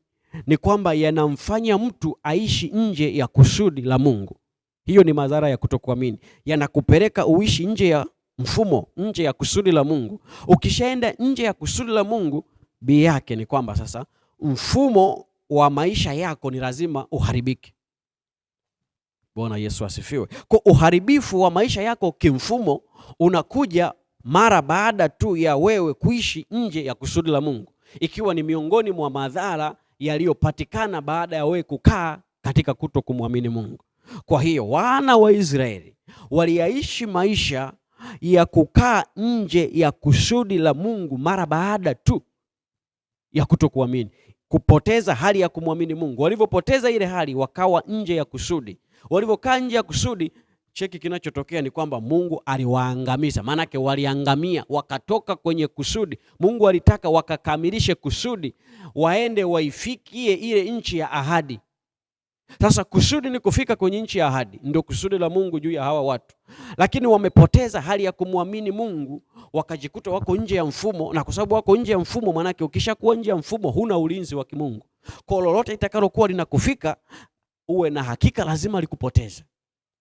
ni kwamba yanamfanya mtu aishi nje ya kusudi la Mungu. Hiyo ni madhara ya kutokuamini. Yanakupeleka uishi nje ya mfumo, nje ya kusudi la Mungu. Ukishaenda nje ya kusudi la Mungu, bi yake ni kwamba sasa mfumo wa maisha yako ni lazima uharibike. Bwana Yesu asifiwe. Kwa uharibifu wa maisha yako kimfumo unakuja mara baada tu ya wewe kuishi nje ya kusudi la Mungu, ikiwa ni miongoni mwa madhara yaliyopatikana baada ya wewe kukaa katika kuto kumwamini Mungu. Kwa hiyo wana wa Israeli waliaishi maisha ya kukaa nje ya kusudi la Mungu mara baada tu ya kutokuamini, kupoteza hali ya kumwamini Mungu. Walivyopoteza ile hali, wakawa nje ya kusudi. Walivyokaa nje ya kusudi, cheki kinachotokea ni kwamba Mungu aliwaangamiza. Maana yake waliangamia, wakatoka kwenye kusudi. Mungu alitaka wakakamilishe kusudi, waende waifikie ile nchi ya ahadi. Sasa kusudi ni kufika kwenye nchi ya ahadi, ndio kusudi la Mungu juu ya hawa watu. Lakini wamepoteza hali ya kumwamini Mungu, wakajikuta wako nje ya mfumo, na kwa sababu wako nje ya mfumo, maana yake ukishakuwa nje ya mfumo huna ulinzi wa kimungu. Kwa lolote itakalokuwa linakufika, uwe na hakika lazima likupoteze.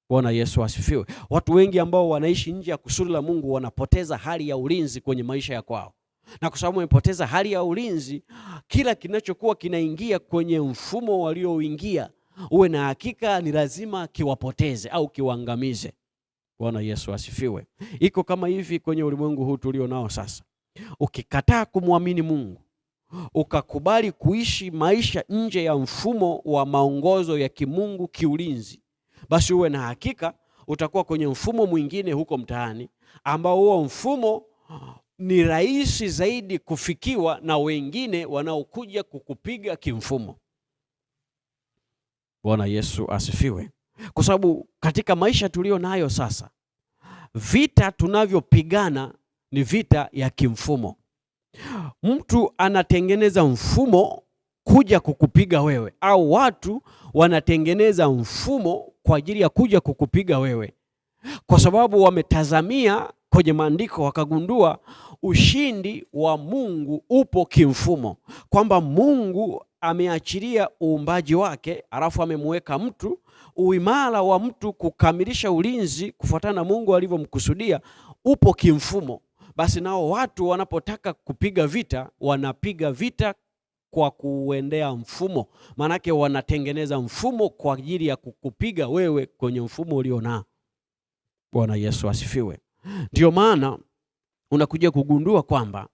Bwana Yesu asifiwe. Watu wengi ambao wanaishi nje ya kusudi la Mungu wanapoteza hali ya ulinzi kwenye maisha ya kwao. Na kwa sababu wamepoteza hali ya ulinzi, kila kinachokuwa kinaingia kwenye mfumo walioingia, uwe na hakika ni lazima kiwapoteze au kiwaangamize. Bwana Yesu asifiwe. Iko kama hivi kwenye ulimwengu huu tulio nao sasa. Ukikataa kumwamini Mungu, ukakubali kuishi maisha nje ya mfumo wa maongozo ya kimungu kiulinzi, basi uwe na hakika utakuwa kwenye mfumo mwingine huko mtaani, ambao huo mfumo ni rahisi zaidi kufikiwa na wengine wanaokuja kukupiga kimfumo. Bwana Yesu asifiwe. Kwa sababu katika maisha tulio nayo sasa, vita tunavyopigana ni vita ya kimfumo. Mtu anatengeneza mfumo kuja kukupiga wewe, au watu wanatengeneza mfumo kwa ajili ya kuja kukupiga wewe, kwa sababu wametazamia kwenye maandiko wakagundua ushindi wa Mungu upo kimfumo, kwamba Mungu ameachilia uumbaji wake, alafu amemweka mtu. Uimara wa mtu kukamilisha ulinzi kufuatana na Mungu alivyomkusudia upo kimfumo. Basi nao watu wanapotaka kupiga vita, wanapiga vita kwa kuendea mfumo. Manake wanatengeneza mfumo kwa ajili ya kukupiga wewe kwenye mfumo ulionao. Bwana Yesu asifiwe. Ndio maana unakuja kugundua kwamba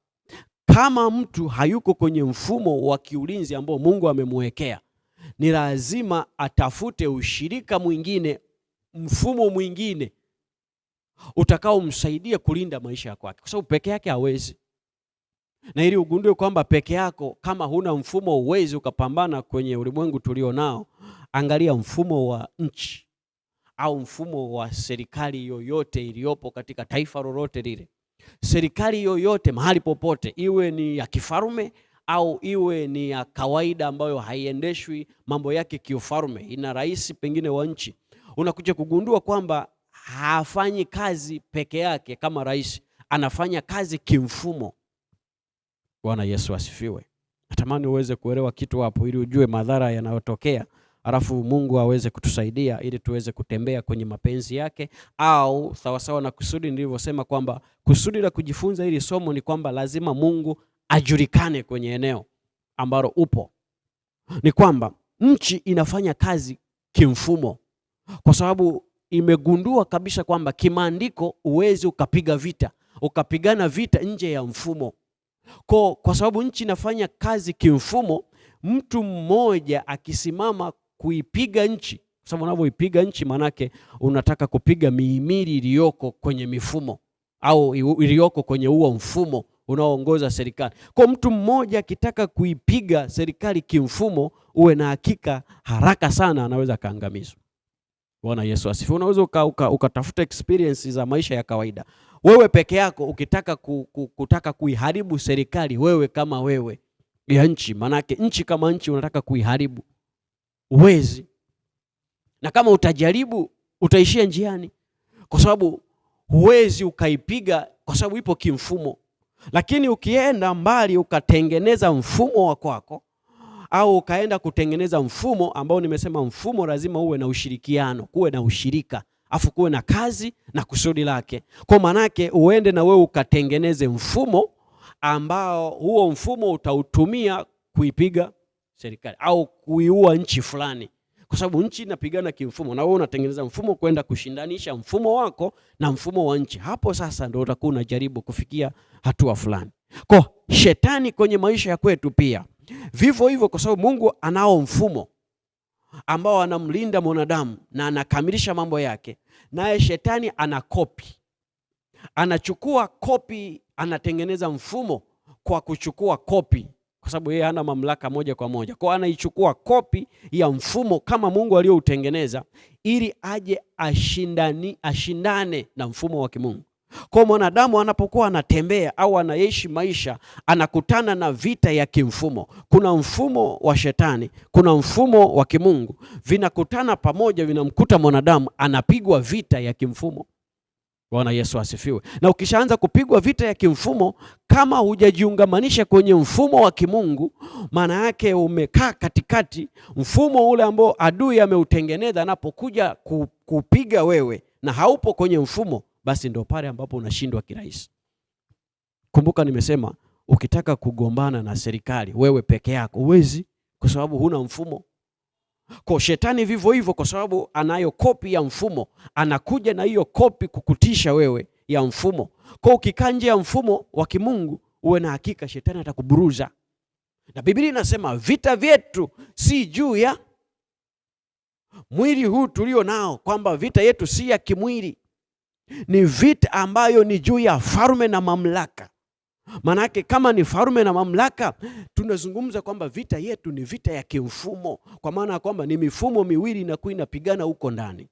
kama mtu hayuko kwenye mfumo wa kiulinzi ambao Mungu amemwekea, ni lazima atafute ushirika mwingine, mfumo mwingine utakao msaidia kulinda maisha yake, kwa sababu peke yake hawezi. Na ili ugundue kwamba peke yako kama huna mfumo uwezi ukapambana kwenye ulimwengu tulio nao, angalia mfumo wa nchi au mfumo wa serikali yoyote iliyopo katika taifa lolote lile. Serikali yoyote mahali popote, iwe ni ya kifarume au iwe ni ya kawaida ambayo haiendeshwi mambo yake kiufarume, ina rais pengine wa nchi, unakuja kugundua kwamba hafanyi kazi peke yake kama rais, anafanya kazi kimfumo. Bwana Yesu asifiwe. Natamani uweze kuelewa kitu hapo ili ujue madhara yanayotokea, alafu Mungu aweze kutusaidia ili tuweze kutembea kwenye mapenzi yake, au sawasawa na kusudi nilivyosema kwamba kusudi la kujifunza hili somo ni kwamba lazima Mungu ajulikane kwenye eneo ambalo upo. Ni kwamba nchi inafanya kazi kimfumo, kwa sababu imegundua kabisa kwamba kimaandiko uwezi ukapiga vita, ukapigana vita nje ya mfumo. Kwa sababu nchi inafanya kazi kimfumo, mtu mmoja akisimama kuipiga nchi, kwa sababu unavyoipiga nchi manake unataka kupiga mihimili iliyoko kwenye mifumo au iliyoko kwenye huo mfumo unaoongoza serikali. Kwa mtu mmoja akitaka kuipiga serikali kimfumo, uwe na hakika haraka sana anaweza kaangamizwa. Bwana Yesu asifiwe. Unaweza ukatafuta experience za maisha ya kawaida. Wewe peke yako ukitaka kutaka kuiharibu serikali, wewe kama wewe ya nchi, manake nchi kama nchi unataka kuiharibu, uwezi. Na kama utajaribu utaishia njiani, kwa sababu huwezi ukaipiga kwa sababu ipo kimfumo. Lakini ukienda mbali ukatengeneza mfumo wa kwako, au ukaenda kutengeneza mfumo ambao nimesema mfumo lazima uwe na ushirikiano, kuwe na ushirika, afu kuwe na kazi na kusudi lake. Kwa manake uende na wewe ukatengeneze mfumo ambao huo mfumo utautumia kuipiga serikali au kuiua nchi fulani. kwa sababu nchi inapigana kimfumo na wewe unatengeneza mfumo kwenda kushindanisha mfumo wako na mfumo wa nchi. Hapo sasa ndio utakuwa unajaribu kufikia hatua fulani. Kwa shetani kwenye maisha ya kwetu pia vivyo hivyo, kwa sababu Mungu anao mfumo ambao anamlinda mwanadamu na anakamilisha mambo yake, naye shetani anakopi. Anachukua kopi, anatengeneza mfumo kwa kuchukua kopi, kwa sababu yeye hana mamlaka moja kwa moja. Kwa anaichukua kopi ya mfumo kama Mungu aliyoutengeneza ili aje ashindane na mfumo wa kimungu. Kwa mwanadamu anapokuwa anatembea au anaishi maisha, anakutana na vita ya kimfumo. Kuna mfumo wa shetani, kuna mfumo wa kimungu, vinakutana pamoja, vinamkuta mwanadamu anapigwa vita ya kimfumo. Bwana Yesu asifiwe. Na ukishaanza kupigwa vita ya kimfumo, kama hujajiungamanisha kwenye mfumo wa kimungu, maana yake umekaa katikati. Mfumo ule ambao adui ameutengeneza anapokuja kupiga wewe na haupo kwenye mfumo, basi ndio pale ambapo unashindwa kirahisi. Kumbuka nimesema ukitaka kugombana na serikali wewe peke yako huwezi, kwa sababu huna mfumo. Kwa shetani vivyo hivyo, kwa sababu anayo kopi ya mfumo, anakuja na hiyo kopi kukutisha wewe ya mfumo. Kwa ukikaa nje ya mfumo wa kimungu, uwe na hakika shetani atakuburuza. Na Biblia inasema vita vyetu si juu ya mwili huu tulio nao, kwamba vita yetu si ya kimwili, ni vita ambayo ni juu ya falme na mamlaka. Manake kama ni falme na mamlaka, tunazungumza kwamba vita yetu ni vita ya kimfumo, kwa maana kwamba ni mifumo miwili inakuwa inapigana huko ndani.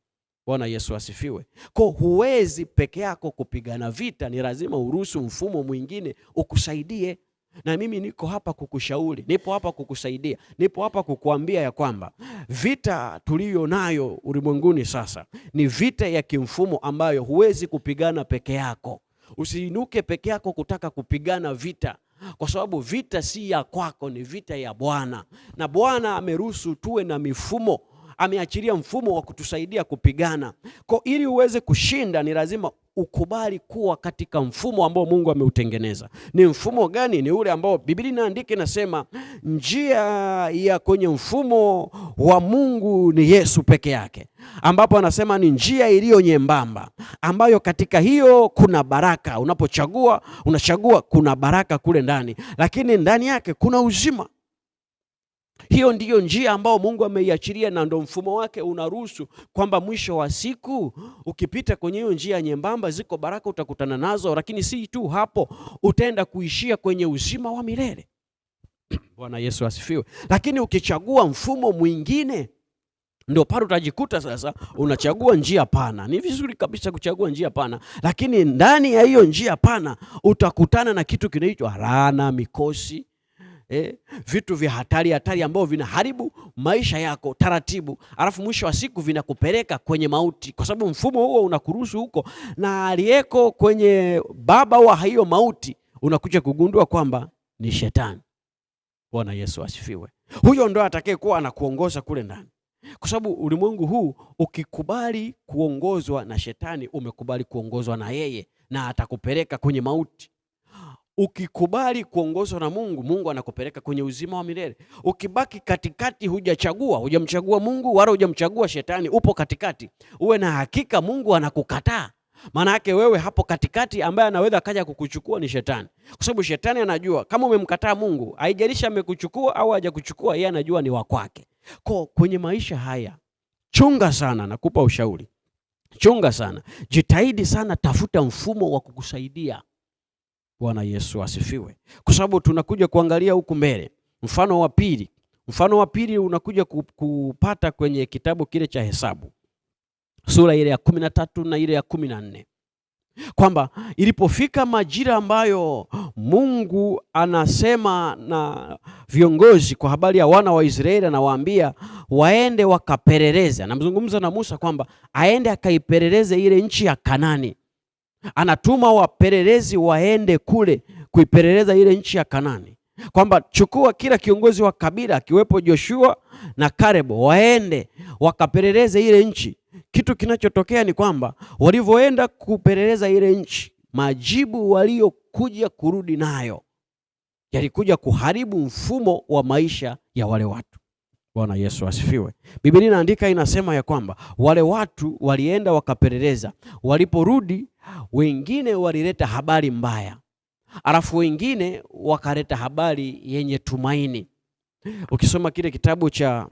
Bwana Yesu asifiwe. Kwa huwezi peke yako kupigana vita, ni lazima uruhusu mfumo mwingine ukusaidie. Na mimi niko hapa kukushauri, nipo hapa kukusaidia, nipo hapa kukuambia ya kwamba vita tuliyo nayo ulimwenguni sasa ni vita ya kimfumo ambayo huwezi kupigana peke yako. Usiinuke peke yako kutaka kupigana vita, kwa sababu vita si ya kwako, ni vita ya Bwana. Na Bwana ameruhusu tuwe na mifumo, ameachilia mfumo wa kutusaidia kupigana. Kwa ili uweze kushinda, ni lazima ukubali kuwa katika mfumo ambao Mungu ameutengeneza. Ni mfumo gani? Ni ule ambao Biblia inaandika, inasema njia ya kwenye mfumo wa Mungu ni Yesu peke yake, ambapo anasema ni njia iliyo nyembamba, ambayo katika hiyo kuna baraka. Unapochagua, unachagua, kuna baraka kule ndani, lakini ndani yake kuna uzima. Hiyo ndiyo njia ambayo Mungu ameiachilia, na ndio mfumo wake unaruhusu kwamba mwisho wa siku ukipita kwenye hiyo njia nyembamba, ziko baraka utakutana nazo, lakini si tu hapo, utaenda kuishia kwenye uzima wa milele. Bwana Yesu asifiwe. Lakini ukichagua mfumo mwingine, ndio pale utajikuta sasa unachagua njia pana. Ni vizuri kabisa kuchagua njia pana, lakini ndani ya hiyo njia pana utakutana na kitu kinaitwa laana, mikosi, vitu vya hatari ambavyo vinaharibu maisha yako taratibu, alafu mwisho wa siku vinakupeleka kwenye mauti, kwa sababu mfumo huo unakuruhusu huko, na aliyeko kwenye baba wa hiyo mauti unakuja kugundua kwamba ni shetani. Bwana Yesu asifiwe. Huyo ndo atakaye kuwa anakuongoza kule ndani, kwa sababu ulimwengu huu ukikubali kuongozwa na shetani, umekubali kuongozwa na yeye, na atakupeleka kwenye mauti. Ukikubali kuongozwa na Mungu, Mungu anakupeleka kwenye uzima wa milele. Ukibaki katikati, hujamchagua Mungu wala hujamchagua shetani, upo katikati, uwe na hakika Mungu anakukataa. Maana yake wewe hapo katikati, ambaye anaweza kaja kukuchukua ni shetani, kwa sababu shetani anajua kama umemkataa Mungu, haijalishi amekuchukua au hajakuchukua, yeye anajua ni wa kwake. Kwa kwenye maisha haya, chunga sana, nakupa ushauri, chunga sana, jitahidi sana, tafuta mfumo wa kukusaidia. Bwana Yesu asifiwe. Kwa sababu tunakuja kuangalia huku mbele mfano wa pili unakuja kupata kwenye kitabu kile cha Hesabu, sura ile ya 13 na ile ya 14, kwamba ilipofika majira ambayo Mungu anasema na viongozi kwa habari ya wana wa Israeli, anawaambia waende wakapeleleze. Anamzungumza na Musa kwamba aende akaipeleleze ile nchi ya Kanani. Anatuma wapelelezi waende kule kuipeleleza ile nchi ya Kanani, kwamba chukua kila kiongozi wa kabila akiwepo Joshua na Caleb, waende wakapeleleze ile nchi. Kitu kinachotokea ni kwamba walivyoenda kupeleleza ile nchi, majibu waliokuja kurudi nayo yalikuja kuharibu mfumo wa maisha ya wale watu. Bwana Yesu asifiwe. Biblia inaandika, inasema ya kwamba wale watu walienda wakapeleleza. Waliporudi, wengine walileta habari mbaya, alafu wengine wakaleta habari yenye tumaini. Ukisoma kile kitabu cha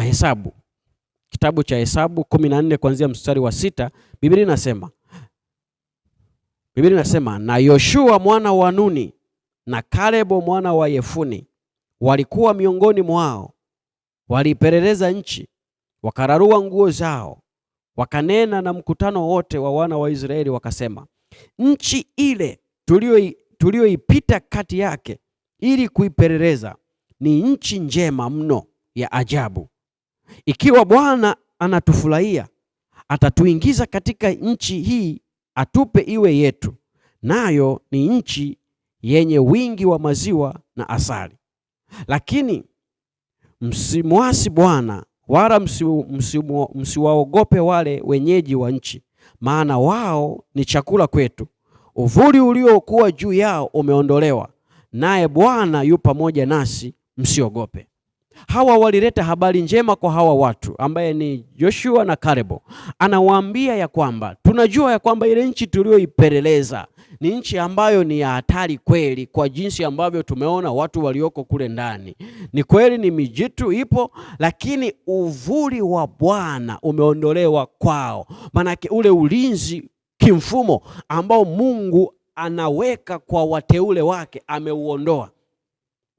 Hesabu, kitabu cha Hesabu 14 kuanzia mstari wa 6, Biblia inasema na Yoshua mwana wa Nuni na Kalebo mwana wa Yefuni walikuwa miongoni mwao. Walipeleleza nchi, wakararua nguo zao, wakanena na mkutano wote wa wana wa Israeli wakasema, nchi ile tulioipita kati yake ili kuipeleleza ni nchi njema mno ya ajabu. Ikiwa Bwana anatufurahia, atatuingiza katika nchi hii, atupe iwe yetu, nayo ni nchi yenye wingi wa maziwa na asali. Lakini msimwasi Bwana, wala msiwaogope wale wenyeji wa nchi, maana wao ni chakula kwetu. Uvuli uliokuwa juu yao umeondolewa, naye Bwana yu pamoja nasi, msiogope. Hawa walileta habari njema kwa hawa watu ambaye ni Joshua na Kalebo. Anawaambia ya kwamba tunajua ya kwamba ile nchi tulioipeleleza ni nchi ambayo ni ya hatari kweli, kwa jinsi ambavyo tumeona watu walioko kule ndani. Ni kweli ni mijitu ipo, lakini uvuli wa Bwana umeondolewa kwao. Manake ule ulinzi kimfumo ambao Mungu anaweka kwa wateule wake ameuondoa.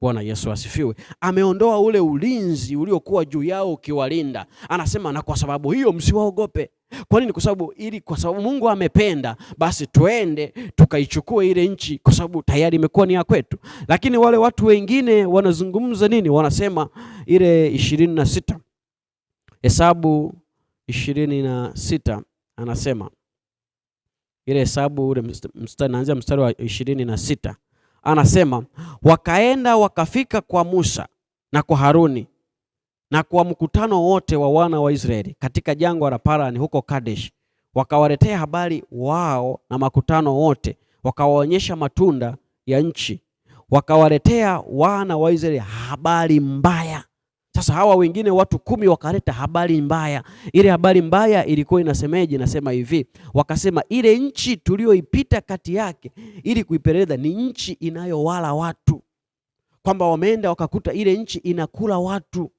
Bwana Yesu asifiwe. Ameondoa ule ulinzi uliokuwa juu yao ukiwalinda. Anasema na kwa sababu hiyo msiwaogope. Kwa nini? Kwa sababu Mungu amependa, basi tuende tukaichukue ile nchi, kwa sababu tayari imekuwa ni ya kwetu. Lakini wale watu wengine wanazungumza nini? Wanasema ile 26, Hesabu 26 anasema, ile Hesabu ule naanzia mstari wa 26. Anasema wakaenda wakafika kwa Musa na kwa Haruni na kwa mkutano wote wa wana wa Israeli katika jangwa la Parani huko Kadesh. Wakawaletea habari wao na makutano wote, wakawaonyesha matunda ya nchi. Wakawaletea wana wa Israeli habari mbaya. Sasa hawa wengine watu 10 wakaleta habari mbaya. Ile habari mbaya ilikuwa inasemeje? Inasema hivi, wakasema ile nchi tulioipita kati yake ili kuipeleleza ni nchi inayowala watu, kwamba wameenda wakakuta ile nchi inakula watu.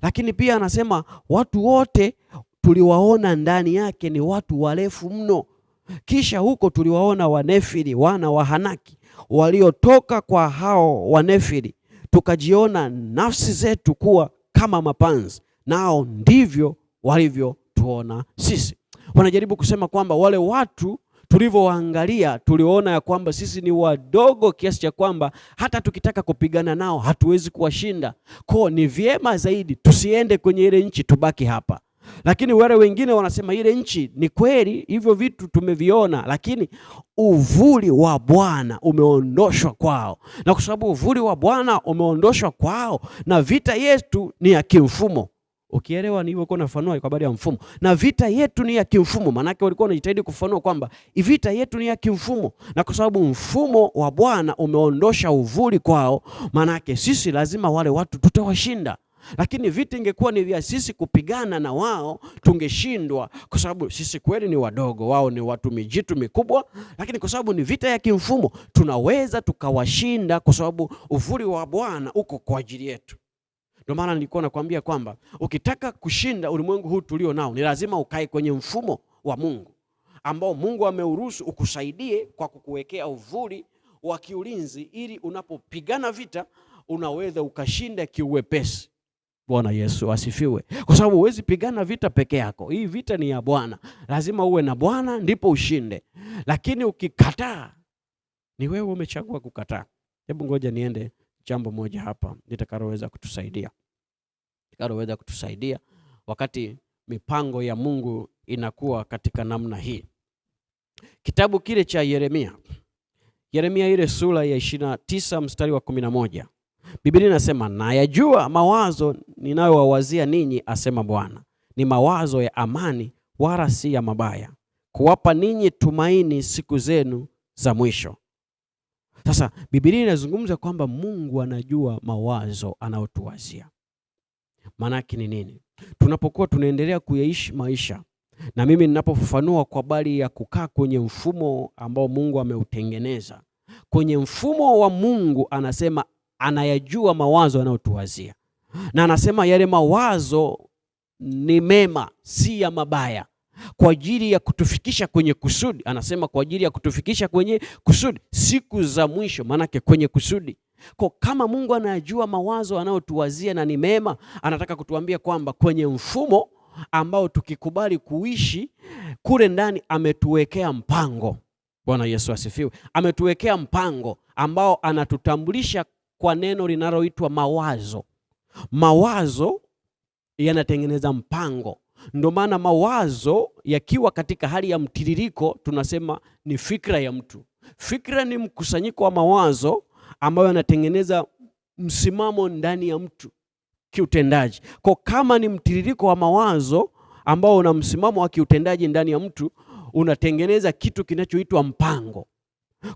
Lakini pia anasema watu wote tuliwaona ndani yake ni watu warefu mno. Kisha huko tuliwaona Wanefili wana wa Hanaki waliotoka kwa hao Wanefili, tukajiona nafsi zetu kuwa kama mapanzi, nao ndivyo walivyotuona sisi. Wanajaribu kusema kwamba wale watu tulivyoangalia tuliona ya kwamba sisi ni wadogo kiasi cha kwamba hata tukitaka kupigana nao hatuwezi kuwashinda. Kwa ni vyema zaidi tusiende kwenye ile nchi, tubaki hapa. Lakini wale wengine wanasema ile nchi ni kweli, hivyo vitu tumeviona, lakini uvuli wa Bwana umeondoshwa kwao. Na kwa sababu uvuli wa Bwana umeondoshwa kwao, na vita yetu ni ya kimfumo. Ukielewa nilivyokuwa nafanua kwa habari ya mfumo, na vita yetu ni ya kimfumo, manake walikuwa wanajitahidi kufanua kwamba vita yetu ni ya kimfumo. Na kwa sababu mfumo wa Bwana umeondosha uvuli kwao, manake sisi lazima wale watu tutawashinda. Lakini vita ingekuwa ni vya sisi kupigana na wao, tungeshindwa, kwa sababu sisi kweli ni wadogo, wao ni watu mijitu mikubwa. Lakini kwa sababu ni vita ya kimfumo, tunaweza tukawashinda, kwa sababu uvuli wa Bwana uko kwa ajili yetu. Ndio maana nilikuwa nakwambia kwamba ukitaka kushinda ulimwengu huu tulio nao, ni lazima ukae kwenye mfumo wa Mungu ambao Mungu ameuruhusu ukusaidie kwa kukuwekea uvuli wa kiulinzi, ili unapopigana vita unaweza ukashinda kiuwepesi. Bwana Yesu asifiwe. Kwa sababu huwezi pigana vita peke yako. Hii vita ni ya Bwana. Lazima uwe na Bwana ndipo ushinde. Lakini ukikataa, ni wewe umechagua kukataa. Hebu ngoja niende jambo moja hapa litakaloweza kutusaidia wakati mipango ya Mungu inakuwa katika namna hii. Kitabu kile cha Yeremia ile sura ya 29 mstari wa 11. Biblia inasema, na yajua mawazo ninayowawazia ninyi, asema Bwana, ni mawazo ya amani wala si ya mabaya, kuwapa ninyi tumaini siku zenu za mwisho. Sasa Biblia inazungumza kwamba Mungu anajua mawazo anayotuwazia. Maana yake ni nini? Tunapokuwa tunaendelea kuyaishi maisha, na mimi ninapofafanua kwa habari ya kukaa kwenye mfumo ambao Mungu ameutengeneza. Kwenye mfumo wa Mungu anasema anayajua mawazo anayotuwazia. Na anasema yale mawazo ni mema, si ya mabaya, kwa ajili ya kutufikisha kwenye kusudi. Anasema kwa ajili ya kutufikisha kwenye kusudi, siku za mwisho, manake kwenye kusudi. Kwa kama Mungu anayajua mawazo anayotuwazia na ni mema, anataka kutuambia kwamba kwenye mfumo ambao tukikubali kuishi kule ndani ametuwekea mpango. Bwana Yesu asifiwe. Ametuwekea mpango ambao anatutambulisha kwa neno linaloitwa mawazo. Mawazo yanatengeneza mpango. Ndio maana mawazo yakiwa katika hali ya mtiririko tunasema ni fikra ya mtu. Fikra ni mkusanyiko wa mawazo ambayo yanatengeneza msimamo ndani ya mtu kiutendaji. Kwa kama ni mtiririko wa mawazo ambao una msimamo wa kiutendaji ndani ya mtu, unatengeneza kitu kinachoitwa mpango.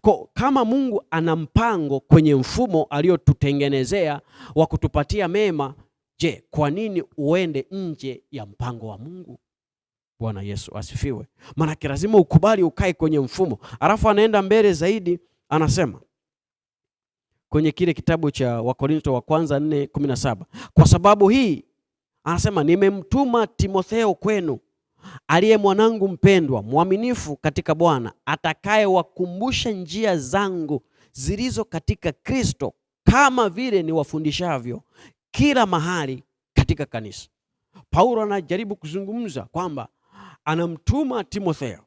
Kwa kama Mungu ana mpango kwenye mfumo aliotutengenezea wa kutupatia mema, je, kwa nini uende nje ya mpango wa Mungu? Bwana Yesu asifiwe. Maana lazima ukubali ukae kwenye mfumo. Alafu anaenda mbele zaidi, anasema kwenye kile kitabu cha Wakorintho wa kwanza 4:17, kwa sababu hii anasema nimemtuma Timotheo kwenu, aliye mwanangu mpendwa, mwaminifu katika Bwana, atakayewakumbusha njia zangu zilizo katika Kristo, kama vile niwafundishavyo kila mahali katika kanisa. Paulo anajaribu kuzungumza kwamba anamtuma Timotheo,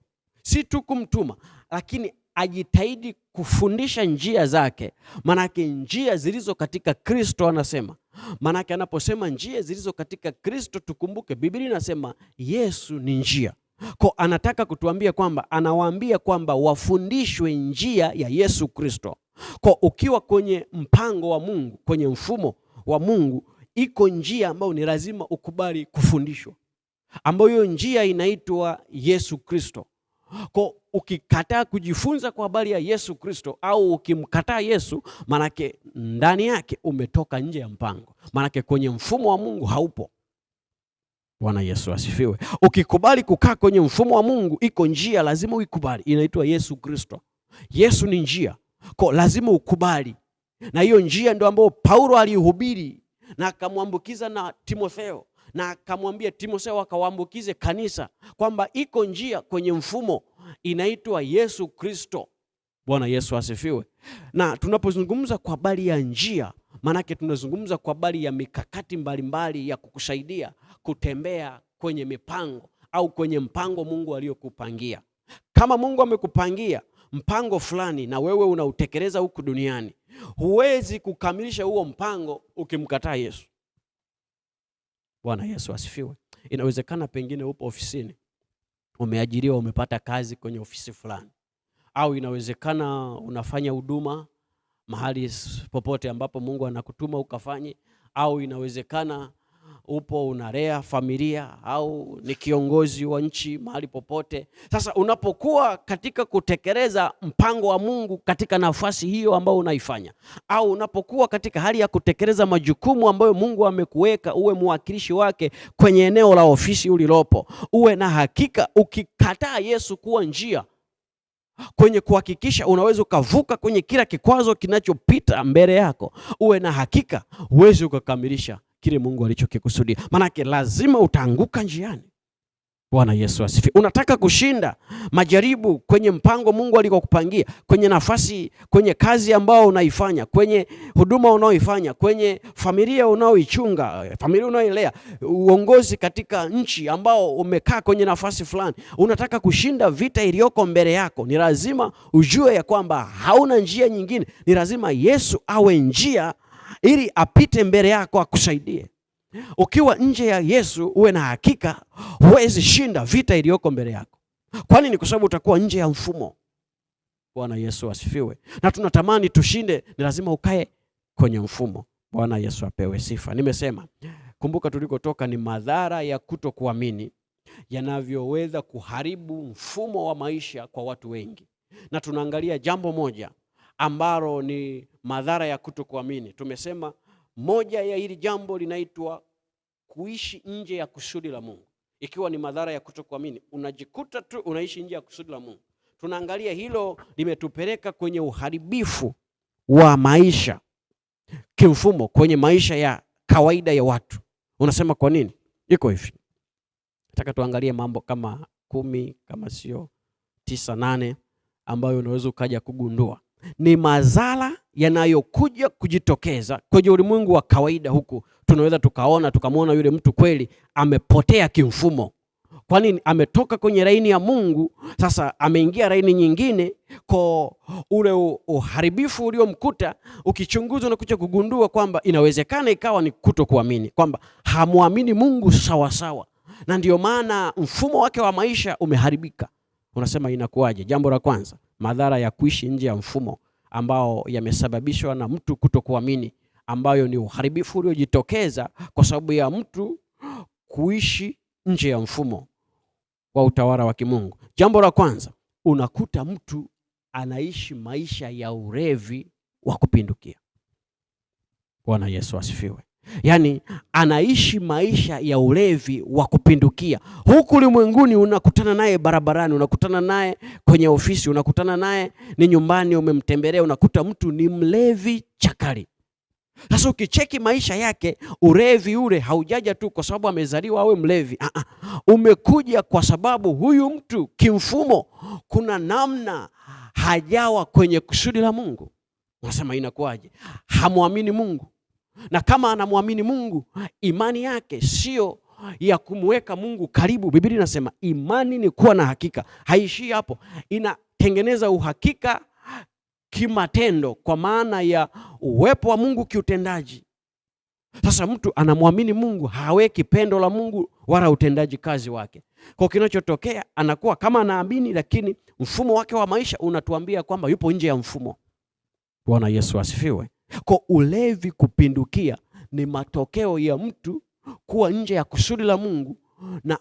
si tu kumtuma, lakini ajitahidi kufundisha njia zake. Manake njia zilizo katika Kristo anasema. Manake anaposema njia zilizo katika Kristo, tukumbuke Biblia inasema Yesu ni njia. Kwa anataka kutuambia kwamba anawaambia kwamba wafundishwe njia ya Yesu Kristo. Kwa ukiwa kwenye mpango wa Mungu, kwenye mfumo wa Mungu, iko njia ambayo ni lazima ukubali kufundishwa, ambayo njia inaitwa Yesu Kristo. Kwa ukikataa kujifunza kwa habari ya Yesu Kristo au ukimkataa Yesu, manake ndani yake umetoka nje ya mpango. Manake kwenye mfumo wa Mungu haupo. Bwana Yesu asifiwe. Ukikubali kukaa kwenye mfumo wa Mungu, iko njia lazima uikubali, inaitwa Yesu Kristo. Yesu ni njia. Kwa lazima ukubali. Na hiyo njia ndio ambayo Paulo alihubiri na akamwambukiza na Timotheo, na akamwambia Timotheo akawaambukize kanisa kwamba iko njia kwenye mfumo inaitwa Yesu Kristo. Bwana Yesu asifiwe. Na tunapozungumza kwa habari ya njia, manake tunazungumza kwa habari ya mikakati mbalimbali ya kukusaidia kutembea kwenye mipango au kwenye mpango Mungu aliyokupangia. Kama Mungu amekupangia mpango fulani na wewe unautekeleza huku duniani, huwezi kukamilisha huo mpango ukimkataa Yesu. Bwana Yesu asifiwe. Inawezekana pengine upo ofisini, umeajiriwa, umepata kazi kwenye ofisi fulani, au inawezekana unafanya huduma mahali popote ambapo Mungu anakutuma ukafanye, au inawezekana upo unalea familia au ni kiongozi wa nchi mahali popote. Sasa unapokuwa katika kutekeleza mpango wa Mungu katika nafasi hiyo ambayo unaifanya, au unapokuwa katika hali ya kutekeleza majukumu ambayo Mungu amekuweka uwe mwakilishi wake kwenye eneo la ofisi ulilopo, uwe na hakika ukikataa Yesu kuwa njia kwenye kuhakikisha unaweza ukavuka kwenye kila kikwazo kinachopita mbele yako, uwe na hakika uweze ukakamilisha kile Mungu alichokikusudia. Manake lazima utaanguka njiani. Bwana Yesu asifiwe. Unataka kushinda majaribu kwenye mpango Mungu alikokupangia, kwenye nafasi, kwenye kazi ambayo unaifanya, kwenye huduma unaoifanya, kwenye familia unaoichunga, familia unaoilea, uongozi katika nchi ambao umekaa kwenye nafasi fulani. Unataka kushinda vita iliyoko mbele yako, ni lazima ujue ya kwamba hauna njia nyingine. Ni lazima Yesu awe njia ili apite mbele yako akusaidie. Ukiwa nje ya Yesu, uwe na hakika huwezi shinda vita iliyoko mbele yako. Kwani ni kwa sababu utakuwa nje ya mfumo. Bwana Yesu asifiwe. Na tunatamani tushinde, ni lazima ukae kwenye mfumo. Bwana Yesu apewe sifa. Nimesema, kumbuka tulikotoka ni madhara ya kutokuamini yanavyoweza kuharibu mfumo wa maisha kwa watu wengi. Na tunaangalia jambo moja ambalo ni madhara ya kutokuamini. Tumesema moja ya hili jambo linaitwa kuishi nje ya kusudi la Mungu, ikiwa ni madhara ya kutokuamini, unajikuta tu unaishi nje ya kusudi la Mungu. Tunaangalia hilo limetupeleka kwenye uharibifu wa maisha kimfumo, kwenye maisha ya kawaida ya watu. Unasema kwa nini? Iko hivi. Nataka tuangalie mambo kama 10 kama sio 9 8 ambayo unaweza ukaja kugundua ni madhara yanayokuja kujitokeza kwenye ulimwengu wa kawaida. Huku tunaweza tukamwona yule mtu kweli amepotea kimfumo. Kwa nini? Ametoka kwenye laini ya Mungu, sasa ameingia laini nyingine. Kwa ule uharibifu uliomkuta, ukichunguza unakuja kugundua kwamba inawezekana ikawa ni kutokuamini, kwamba hamuamini Mungu sawa sawa, na ndio maana mfumo wake wa maisha umeharibika. Unasema inakuwaje? Jambo la kwanza, madhara ya kuishi nje ya mfumo ambao yamesababishwa na mtu kutokuamini, ambayo ni uharibifu uliojitokeza kwa sababu ya mtu kuishi nje ya mfumo wa utawala wa kimungu. Jambo la kwanza, unakuta mtu anaishi maisha ya ulevi wa kupindukia. Bwana Yesu asifiwe. Yaani anaishi maisha ya ulevi wa kupindukia. Huku ulimwenguni unakutana naye barabarani, unakutana naye kwenye ofisi, unakutana naye ni nyumbani umemtembelea, unakuta mtu ni mlevi chakari. Sasa ukicheki maisha yake, ulevi ule haujaja tu kwa sababu amezaliwa awe mlevi. Umekuja kwa sababu huyu mtu kimfumo kuna namna hajawa kwenye kusudi la Mungu. Unasema inakuwaje? Hamuamini Mungu. Na kama anamwamini Mungu, imani yake sio ya kumweka Mungu karibu. Biblia inasema imani ni kuwa na hakika. Haishii hapo, inatengeneza uhakika kimatendo, kwa maana ya uwepo wa Mungu kiutendaji. Sasa mtu anamwamini Mungu, haweki pendo la Mungu wala utendaji kazi wake. Kwa kinachotokea, anakuwa kama anaamini, lakini mfumo wake wa maisha unatuambia kwamba yupo nje ya mfumo. Bwana Yesu asifiwe. Kwa ulevi kupindukia ni matokeo ya mtu kuwa nje ya kusudi la Mungu, na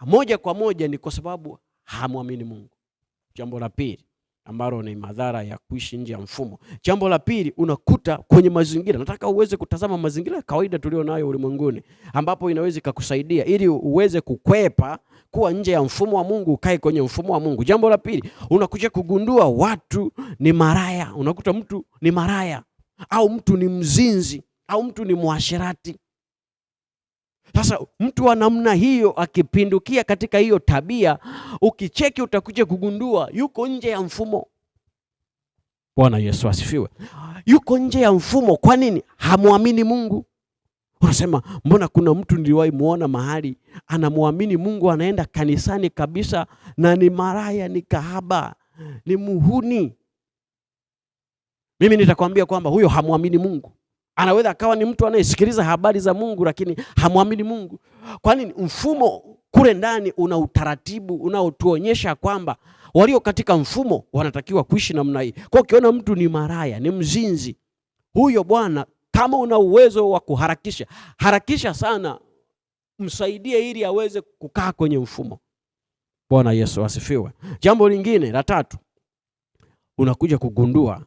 moja kwa moja ni kwa sababu hamwamini Mungu. Jambo la pili ambalo ni madhara ya kuishi nje ya mfumo. Jambo la pili, unakuta kwenye mazingira. Nataka uweze kutazama mazingira ya kawaida tulio nayo ulimwenguni, ambapo inaweza kukusaidia ili uweze kukwepa kuwa nje ya mfumo wa Mungu, ukae kwenye mfumo wa Mungu. Jambo la pili, unakuja kugundua watu ni maraya. Unakuta mtu ni maraya, au mtu ni mzinzi, au mtu ni muasherati. Sasa mtu wa namna hiyo akipindukia katika hiyo tabia, ukicheki utakuja kugundua yuko nje ya mfumo. Bwana Yesu asifiwe. Yuko nje ya mfumo. Kwa nini? Hamuamini Mungu. Unasema mbona kuna mtu niliwahi muona mahali anamwamini Mungu, anaenda kanisani kabisa, na ni maraya, ni kahaba, ni muhuni. Mimi nitakwambia kwamba huyo hamuamini Mungu. Anaweza akawa ni mtu anayesikiliza habari za Mungu, lakini hamuamini Mungu. Kwa nini? Mfumo kule ndani una utaratibu unaotuonyesha kwamba walio katika mfumo wanatakiwa kuishi namna hii. Kwa ukiona mtu ni maraya, ni mzinzi, huyo bwana, kama una uwezo wa kuharakisha, harakisha sana, msaidie ili aweze kukaa kwenye mfumo. Bwana Yesu asifiwe. Jambo lingine la tatu, unakuja kugundua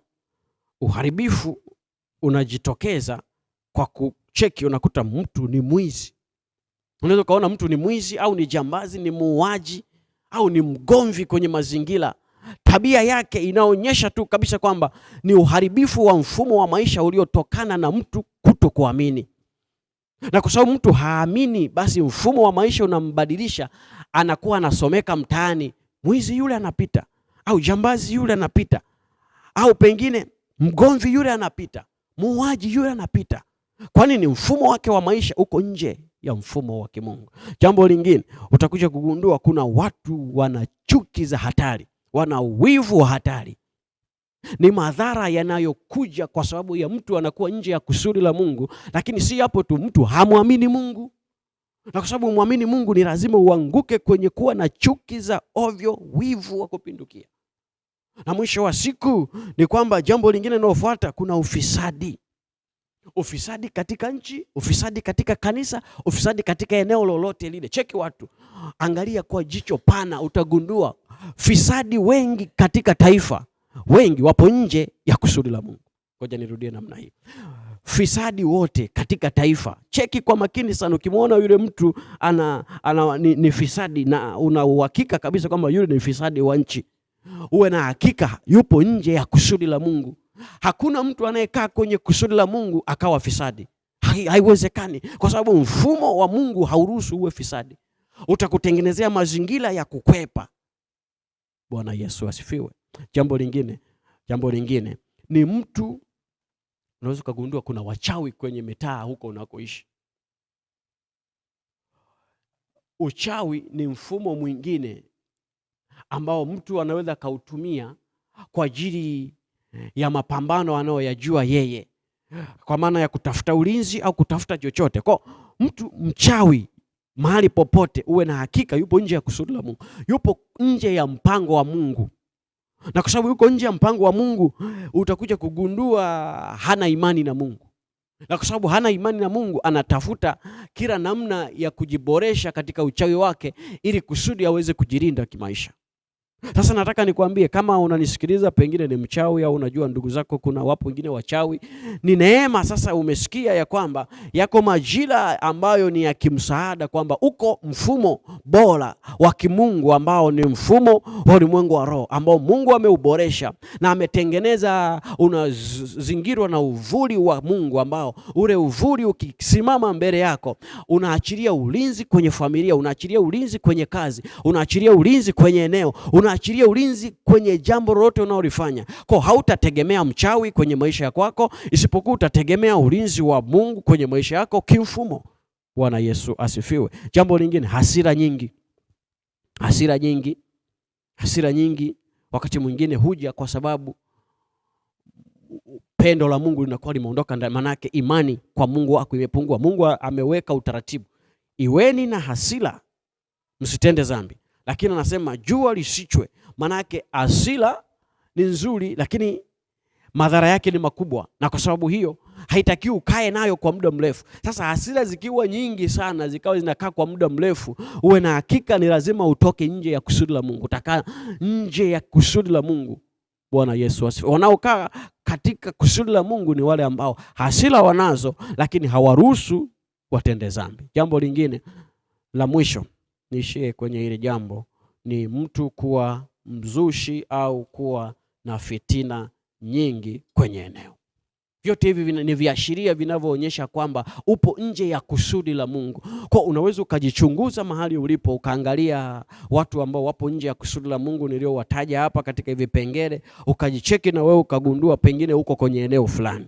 uharibifu unajitokeza kwa kucheki. Unakuta mtu ni mwizi. Unaweza kaona mtu ni mwizi, au ni jambazi, ni muuaji, au ni mgomvi kwenye mazingira. Tabia yake inaonyesha tu kabisa kwamba ni uharibifu wa mfumo wa maisha uliotokana na mtu kutokuamini. Na kwa sababu mtu haamini, basi mfumo wa maisha unambadilisha, anakuwa anasomeka mtaani, mwizi yule anapita, au jambazi yule anapita, au pengine mgomvi yule anapita, muuaji yule anapita. Kwa nini? Mfumo wake wa maisha uko nje ya mfumo wa kimungu. Jambo lingine, utakuja kugundua kuna watu wana chuki za hatari, wana wivu wa hatari. Ni madhara yanayokuja kwa sababu ya mtu anakuwa nje ya kusudi la Mungu. Lakini si hapo tu, mtu hamwamini Mungu. Na kwa sababu muamini Mungu, ni lazima uanguke kwenye kuwa na chuki za ovyo, wivu wa kupindukia. Na mwisho wa siku ni kwamba jambo lingine linalofuata, kuna ufisadi. Ufisadi katika nchi, ufisadi katika kanisa, ufisadi katika eneo lolote lile. Cheki watu, angalia kwa jicho pana, utagundua fisadi wengi katika taifa, wengi wapo nje ya kusudi la Mungu. Ngoja nirudie namna hii. fisadi wote katika taifa. Cheki kwa makini sana, ukimwona yule mtu ni fisadi na una uhakika kabisa kwamba yule ni fisadi wa nchi, uwe na hakika yupo nje ya kusudi la Mungu. Hakuna mtu anayekaa kwenye kusudi la Mungu akawa fisadi. Haiwezekani, kwa sababu mfumo wa Mungu hauruhusu uwe fisadi. Utakutengenezea mazingira ya kukwepa. Bwana Yesu asifiwe. Jambo lingine ni mtu, unaweza kugundua kuna wachawi kwenye mitaa huko unakoishi. Uchawi ni mfumo mwingine ambao mtu anaweza kautumia kwa ajili ya mapambano anayoyajua yeye, kwa maana ya kutafuta ulinzi au kutafuta chochote. Kwa mtu mchawi mahali popote, uwe na hakika yupo nje ya kusudi la Mungu, yupo nje ya mpango wa Mungu. Na kwa sababu yuko nje ya mpango wa Mungu, utakuja kugundua hana imani na Mungu. Na kwa sababu hana imani na Mungu, anatafuta kila namna ya kujiboresha katika uchawi wake ili kusudi aweze kujilinda kimaisha. Sasa nataka nikwambie, kama unanisikiliza pengine ni mchawi au unajua ndugu zako kuna wapo wengine wachawi, ni neema sasa umesikia ya kwamba yako majira ambayo ni ya kimsaada, kwamba uko mfumo bora wa kimungu ambao ni mfumo wa ulimwengu wa roho ambao Mungu ameuboresha na ametengeneza. Unazingirwa na uvuli wa Mungu ambao ule uvuli ukisimama mbele yako unaachilia ulinzi kwenye familia, unaachilia ulinzi kwenye kazi, unaachilia ulinzi kwenye eneo, unaachilia ulinzi kwenye jambo lolote unaolifanya. Kwa hautategemea mchawi kwenye maisha yako, isipokuwa utategemea ulinzi wa Mungu kwenye maisha yako kimfumo. Bwana Yesu asifiwe. Jambo lingine, hasira nyingi wakati mwingine huja kwa sababu pendo la Mungu linakuwa limeondoka ndani, manake imani kwa Mungu wako imepungua. Mungu ameweka utaratibu, iweni na hasira msitende dhambi. Lakini anasema jua lisichwe, manake hasira ni nzuri lakini madhara yake ni makubwa, na kwa sababu hiyo haitakiwi ukae nayo kwa muda mrefu. Sasa hasira zikiwa nyingi sana, zikawa zinakaa kwa muda mrefu, uwe na hakika ni lazima utoke nje ya kusudi la Mungu. Utakaa nje ya kusudi la Mungu. Bwana Yesu asifiwe. Wanaokaa katika kusudi la Mungu ni wale ambao hasira wanazo lakini hawaruhusu watende dhambi. Jambo lingine la mwisho, niishie kwenye hili jambo, ni mtu kuwa mzushi au kuwa na fitina nyingi kwenye eneo. Vyote hivi ni viashiria vinavyoonyesha kwamba upo nje ya kusudi la Mungu. Kwa unaweza ukajichunguza mahali ulipo, ukaangalia watu ambao wapo nje ya kusudi la Mungu niliowataja hapa katika hivi vipengele, ukajicheki na wewe ukagundua pengine uko kwenye eneo fulani.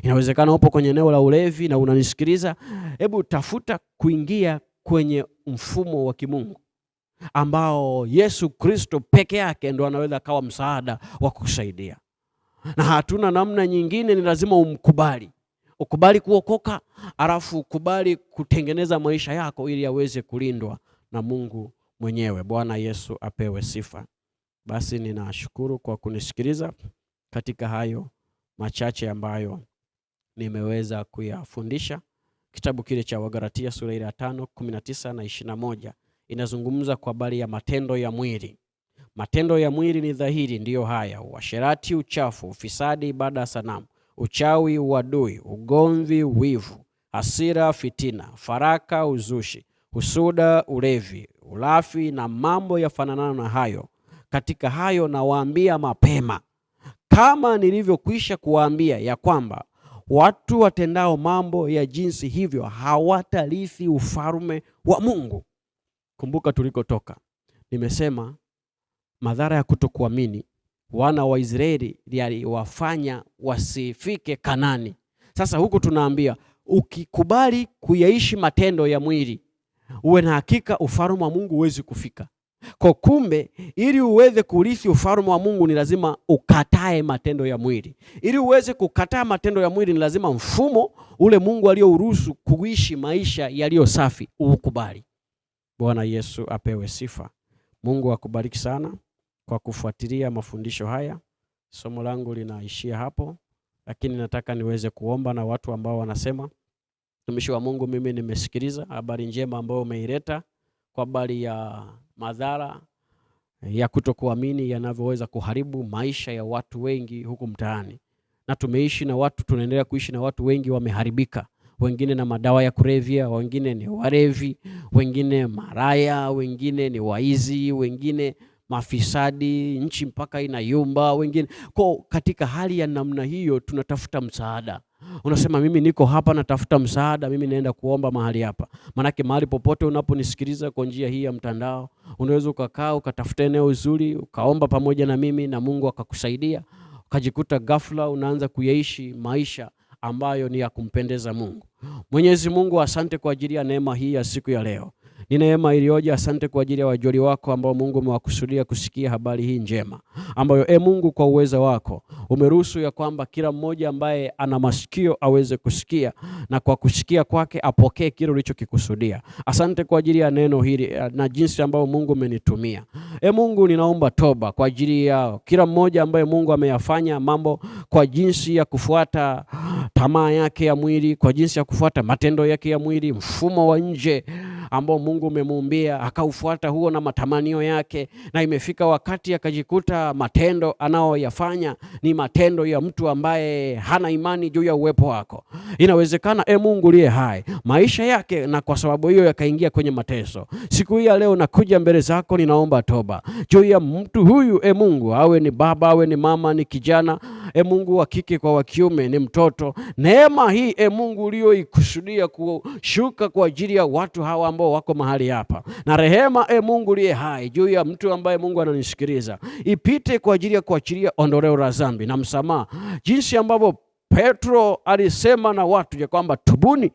Inawezekana upo kwenye eneo la ulevi na unanisikiliza. Hebu tafuta kuingia kwenye mfumo wa kimungu ambao Yesu Kristo peke yake ndo anaweza kawa msaada wa kusaidia. Na hatuna namna nyingine, ni lazima umkubali. Ukubali kuokoka, alafu ukubali kutengeneza maisha yako ili yaweze kulindwa na Mungu mwenyewe. Bwana Yesu apewe sifa. Basi ninashukuru kwa kunisikiliza katika hayo machache ambayo nimeweza kuyafundisha. Kitabu kile cha Wagalatia sura ya 5:19 na 21 inazungumza kwa habari ya matendo ya mwili. Matendo ya mwili ni dhahiri, ndiyo haya: uasherati, uchafu, ufisadi, ibada ya sanamu, uchawi, uadui, ugomvi, wivu, hasira, fitina, faraka, uzushi, husuda, ulevi, ulafi na mambo yafananayo na hayo. Katika hayo nawaambia mapema, kama nilivyokwisha kuwaambia, ya kwamba watu watendao mambo ya jinsi hivyo hawatarithi ufalme wa Mungu. Kumbuka tulikotoka. Nimesema madhara ya kutokuamini wana wa Israeli yaliwafanya wasifike Kanani. Sasa huku tunaambia ukikubali kuyaishi matendo ya mwili, uwe na hakika ufalme wa Mungu huwezi kufika. Kwa kumbe, ili uweze kurithi ufalme wa Mungu ni lazima ukatae matendo ya mwili. Ili uweze kukataa matendo ya mwili ni lazima mfumo ule Mungu aliyouruhusu kuishi maisha yaliyo safi ukubali. Bwana Yesu apewe sifa. Mungu akubariki sana kwa kufuatilia mafundisho haya. Somo langu linaishia hapo, lakini nataka niweze kuomba na watu ambao wanasema, mtumishi wa Mungu, mimi nimesikiliza habari njema ambayo umeileta kwa habari ya madhara ya kutokuamini yanavyoweza kuharibu maisha ya watu wengi huku mtaani. na tumeishi na watu, tunaendelea kuishi na watu wengi wameharibika. Wengine na madawa ya kulevya, wengine ni walevi, wengine maraya, wengine ni waizi, wengine mafisadi, nchi mpaka inayumba, wengine. Kwa katika hali ya namna hiyo tunatafuta msaada. Unasema mimi niko hapa natafuta msaada, mimi naenda kuomba mahali hapa. Manake mahali popote unaponisikiliza kwa njia hii ya mtandao, unaweza ukakaa ukatafuta eneo zuri, ukaomba pamoja na mimi na Mungu akakusaidia. Ukajikuta ghafla unaanza kuyaishi maisha ambayo ni ya kumpendeza Mungu. Mwenyezi Mungu, asante kwa ajili ya neema hii ya siku ya leo. Ni neema iliyoje. Asante kwa ajili ya wajoli wako ambao Mungu umewakusudia kusikia habari hii njema, ambayo Mungu kwa uwezo wako umeruhusu ya kwamba kila mmoja ambaye ana masikio aweze kusikia, na kwa kusikia kwake apokee kile ulichokikusudia. Asante kwa ajili ya neno hili na jinsi ambayo Mungu umenitumia. Mungu, ninaomba toba kwa ajili ya kila mmoja ambaye Mungu ameyafanya mambo kwa jinsi ya kufuata tamaa yake ya mwili, kwa jinsi ya kufuata matendo yake ya mwili, mfumo wa nje ambao Mungu umemuumbia akaufuata huo na matamanio yake, na imefika wakati akajikuta matendo anaoyafanya ni matendo ya mtu ambaye hana imani juu ya uwepo wako. Inawezekana Mungu uliye hai maisha yake, na kwa sababu hiyo yakaingia kwenye mateso. Siku hii ya leo nakuja mbele zako, ninaomba toba juu ya mtu huyu. Mungu, awe ni baba, awe ni mama, ni kijana, Mungu wa kike kwa wa kiume, ni mtoto. Neema hii Mungu uliyoikusudia kushuka kwa ajili ya watu hawa ambao wako mahali hapa, na rehema Mungu uliye hai juu ya mtu ambaye Mungu ananisikiliza, ipite kwa ajili ya kuachilia ondoleo la dhambi na msamaha, jinsi ambavyo Petro alisema na watu ya kwamba tubuni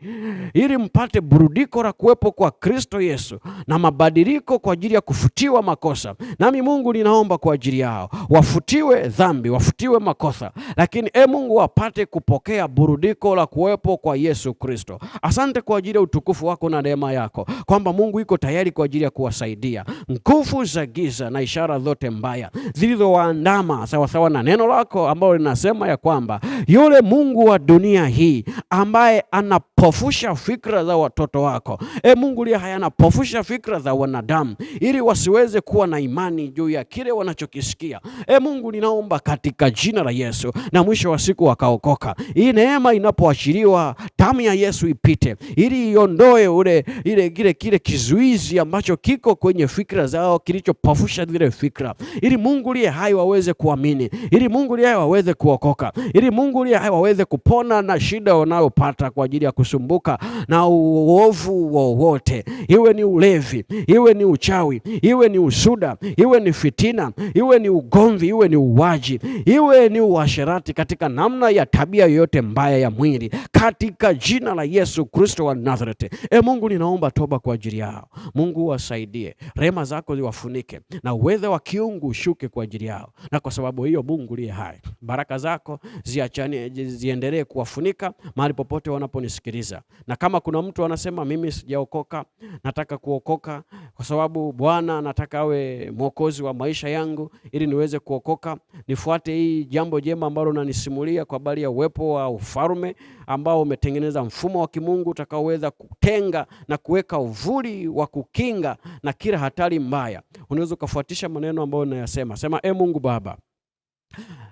ili mpate burudiko la kuwepo kwa Kristo Yesu na mabadiliko kwa ajili ya kufutiwa makosa. Nami Mungu ninaomba kwa ajili yao, wafutiwe dhambi, wafutiwe makosa, lakini Mungu wapate kupokea burudiko la kuwepo kwa Yesu Kristo. Asante kwa ajili ya utukufu wako na neema yako, kwamba Mungu iko tayari kwa ajili ya kuwasaidia. Nguvu za giza na ishara zote mbaya zilizowaandama sawasawa na neno lako ambalo linasema ya kwamba yule Mungu wa dunia hii ambaye anapofusha fikra za watoto wako, Mungu liye haya anapofusha fikra za wanadamu ili wasiweze kuwa na imani juu ya kile wanachokisikia. Mungu ninaomba katika jina la Yesu, na mwisho wa siku wakaokoka. Hii neema inapoachiliwa, damu ya Yesu ipite ili iondoe kile kizuizi ambacho kiko kwenye fikra zao, kilichopofusha zile fikra, ili Mungu liye hai waweze kuamini, ili Mungu liye hai waweze kuokoka, ili Mungu liye hai waweze kupona na shida wanayopata kwa ajili ya kusumbuka na uovu wowote, iwe ni ulevi, iwe ni uchawi, iwe ni usuda, iwe ni fitina, iwe ni ugomvi, iwe ni uwaji, iwe ni uasherati, katika namna ya tabia yoyote mbaya ya mwili, katika jina la Yesu Kristo wa Nazareti. Mungu ninaomba toba kwa ajili yao. Mungu wasaidie, rehema zako ziwafunike, na uwezo wa kiungu ushuke kwa ajili yao. Na kwa sababu hiyo Mungu liye hai, baraka zako ziendelee kuwafunika mahali popote wanaponisikiliza. Na kama kuna mtu anasema mimi sijaokoka, nataka kuokoka kwa sababu Bwana nataka awe mwokozi wa maisha yangu ili niweze kuokoka, nifuate hii jambo jema ambalo unanisimulia kwa habari ya uwepo wa ufalme ambao umetengeneza mfumo wa kimungu utakaoweza kutenga na kuweka uvuli wa kukinga na kila hatari mbaya. Unaweza kufuatisha maneno ambayo ninayasema. Sema, Mungu Baba,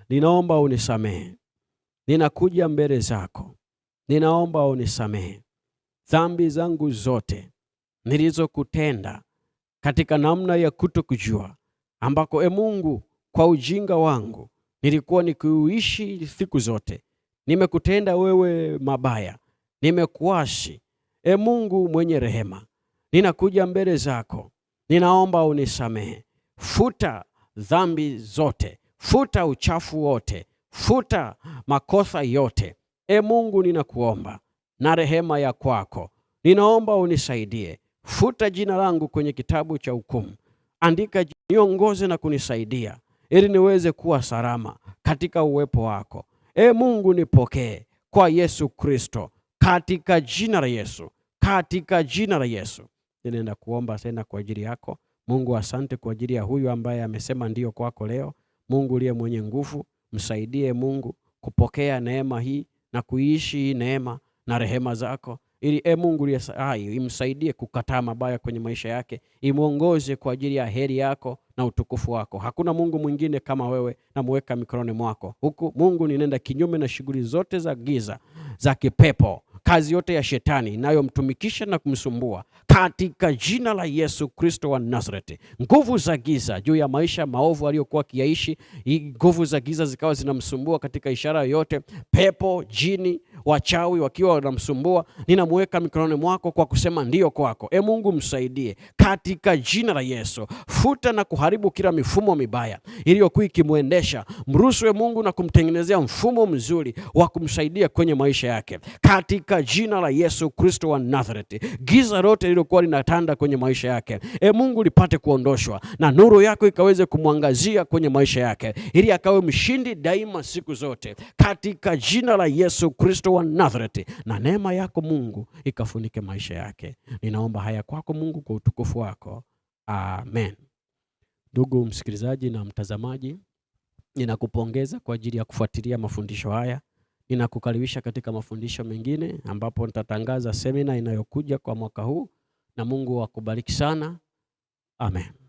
ninaomba unisamehe. Ninakuja mbele zako, ninaomba unisamehe dhambi zangu zote nilizokutenda katika namna ya kutokujua, ambako Mungu kwa ujinga wangu nilikuwa nikiuishi siku zote. Nimekutenda wewe mabaya, nimekuasi. Mungu mwenye rehema, ninakuja mbele zako, ninaomba unisamehe. Futa dhambi zote, futa uchafu wote, futa makosa yote. Mungu ninakuomba na rehema ya kwako, ninaomba unisaidie. Futa jina langu kwenye kitabu cha hukumu. Andika, niongoze na kunisaidia ili niweze kuwa salama katika uwepo wako. Mungu nipokee kwa Yesu Kristo, katika jina la Yesu, katika jina la Yesu. Ninaenda kuomba tena kwa ajili yako. Mungu, asante kwa ajili ya huyu ambaye amesema ndio kwako leo. Mungu uliye mwenye nguvu, msaidie Mungu kupokea neema hii na kuishi neema na rehema zako ili Mungu imsaidie kukataa mabaya kwenye maisha yake, imuongoze kwa ajili ya heri yako na utukufu wako. Hakuna Mungu mwingine kama wewe, na muweka mikononi mwako. Huku Mungu ninenda kinyume na shughuli zote za giza, za kipepo, kazi yote ya shetani inayomtumikisha na kumsumbua, katika jina la Yesu Kristo wa Nazareti. Nguvu za giza juu ya maisha maovu aliyokuwa kiaishi, nguvu za giza zikawa zinamsumbua katika ishara yoyote, pepo, jini, wachawi wakiwa wanamsumbua, ninamuweka mikononi mwako kwa kusema ndio kwako. Mungu msaidie katika jina la Yesu. Futa na kuharibu kila mifumo mibaya iliyokuwa ikimuendesha. Mruhusu Mungu na kumtengenezea mfumo mzuri wa kumsaidia kwenye maisha yake, katika jina la Yesu Kristo wa Nazareti. Giza lote lililokuwa linatanda kwenye maisha yake, Mungu lipate kuondoshwa na nuru yako ikaweze kumwangazia kwenye maisha yake, ili akawe mshindi daima siku zote, katika jina la Yesu Kristo wa Nazareti. Na neema yako Mungu ikafunike maisha yake. Ninaomba haya kwako Mungu kwa utukufu wako. Amen. Ndugu msikilizaji na mtazamaji, ninakupongeza kwa ajili ya kufuatilia mafundisho haya. Ninakukaribisha katika mafundisho mengine ambapo nitatangaza semina inayokuja kwa mwaka huu, na Mungu akubariki sana. Amen.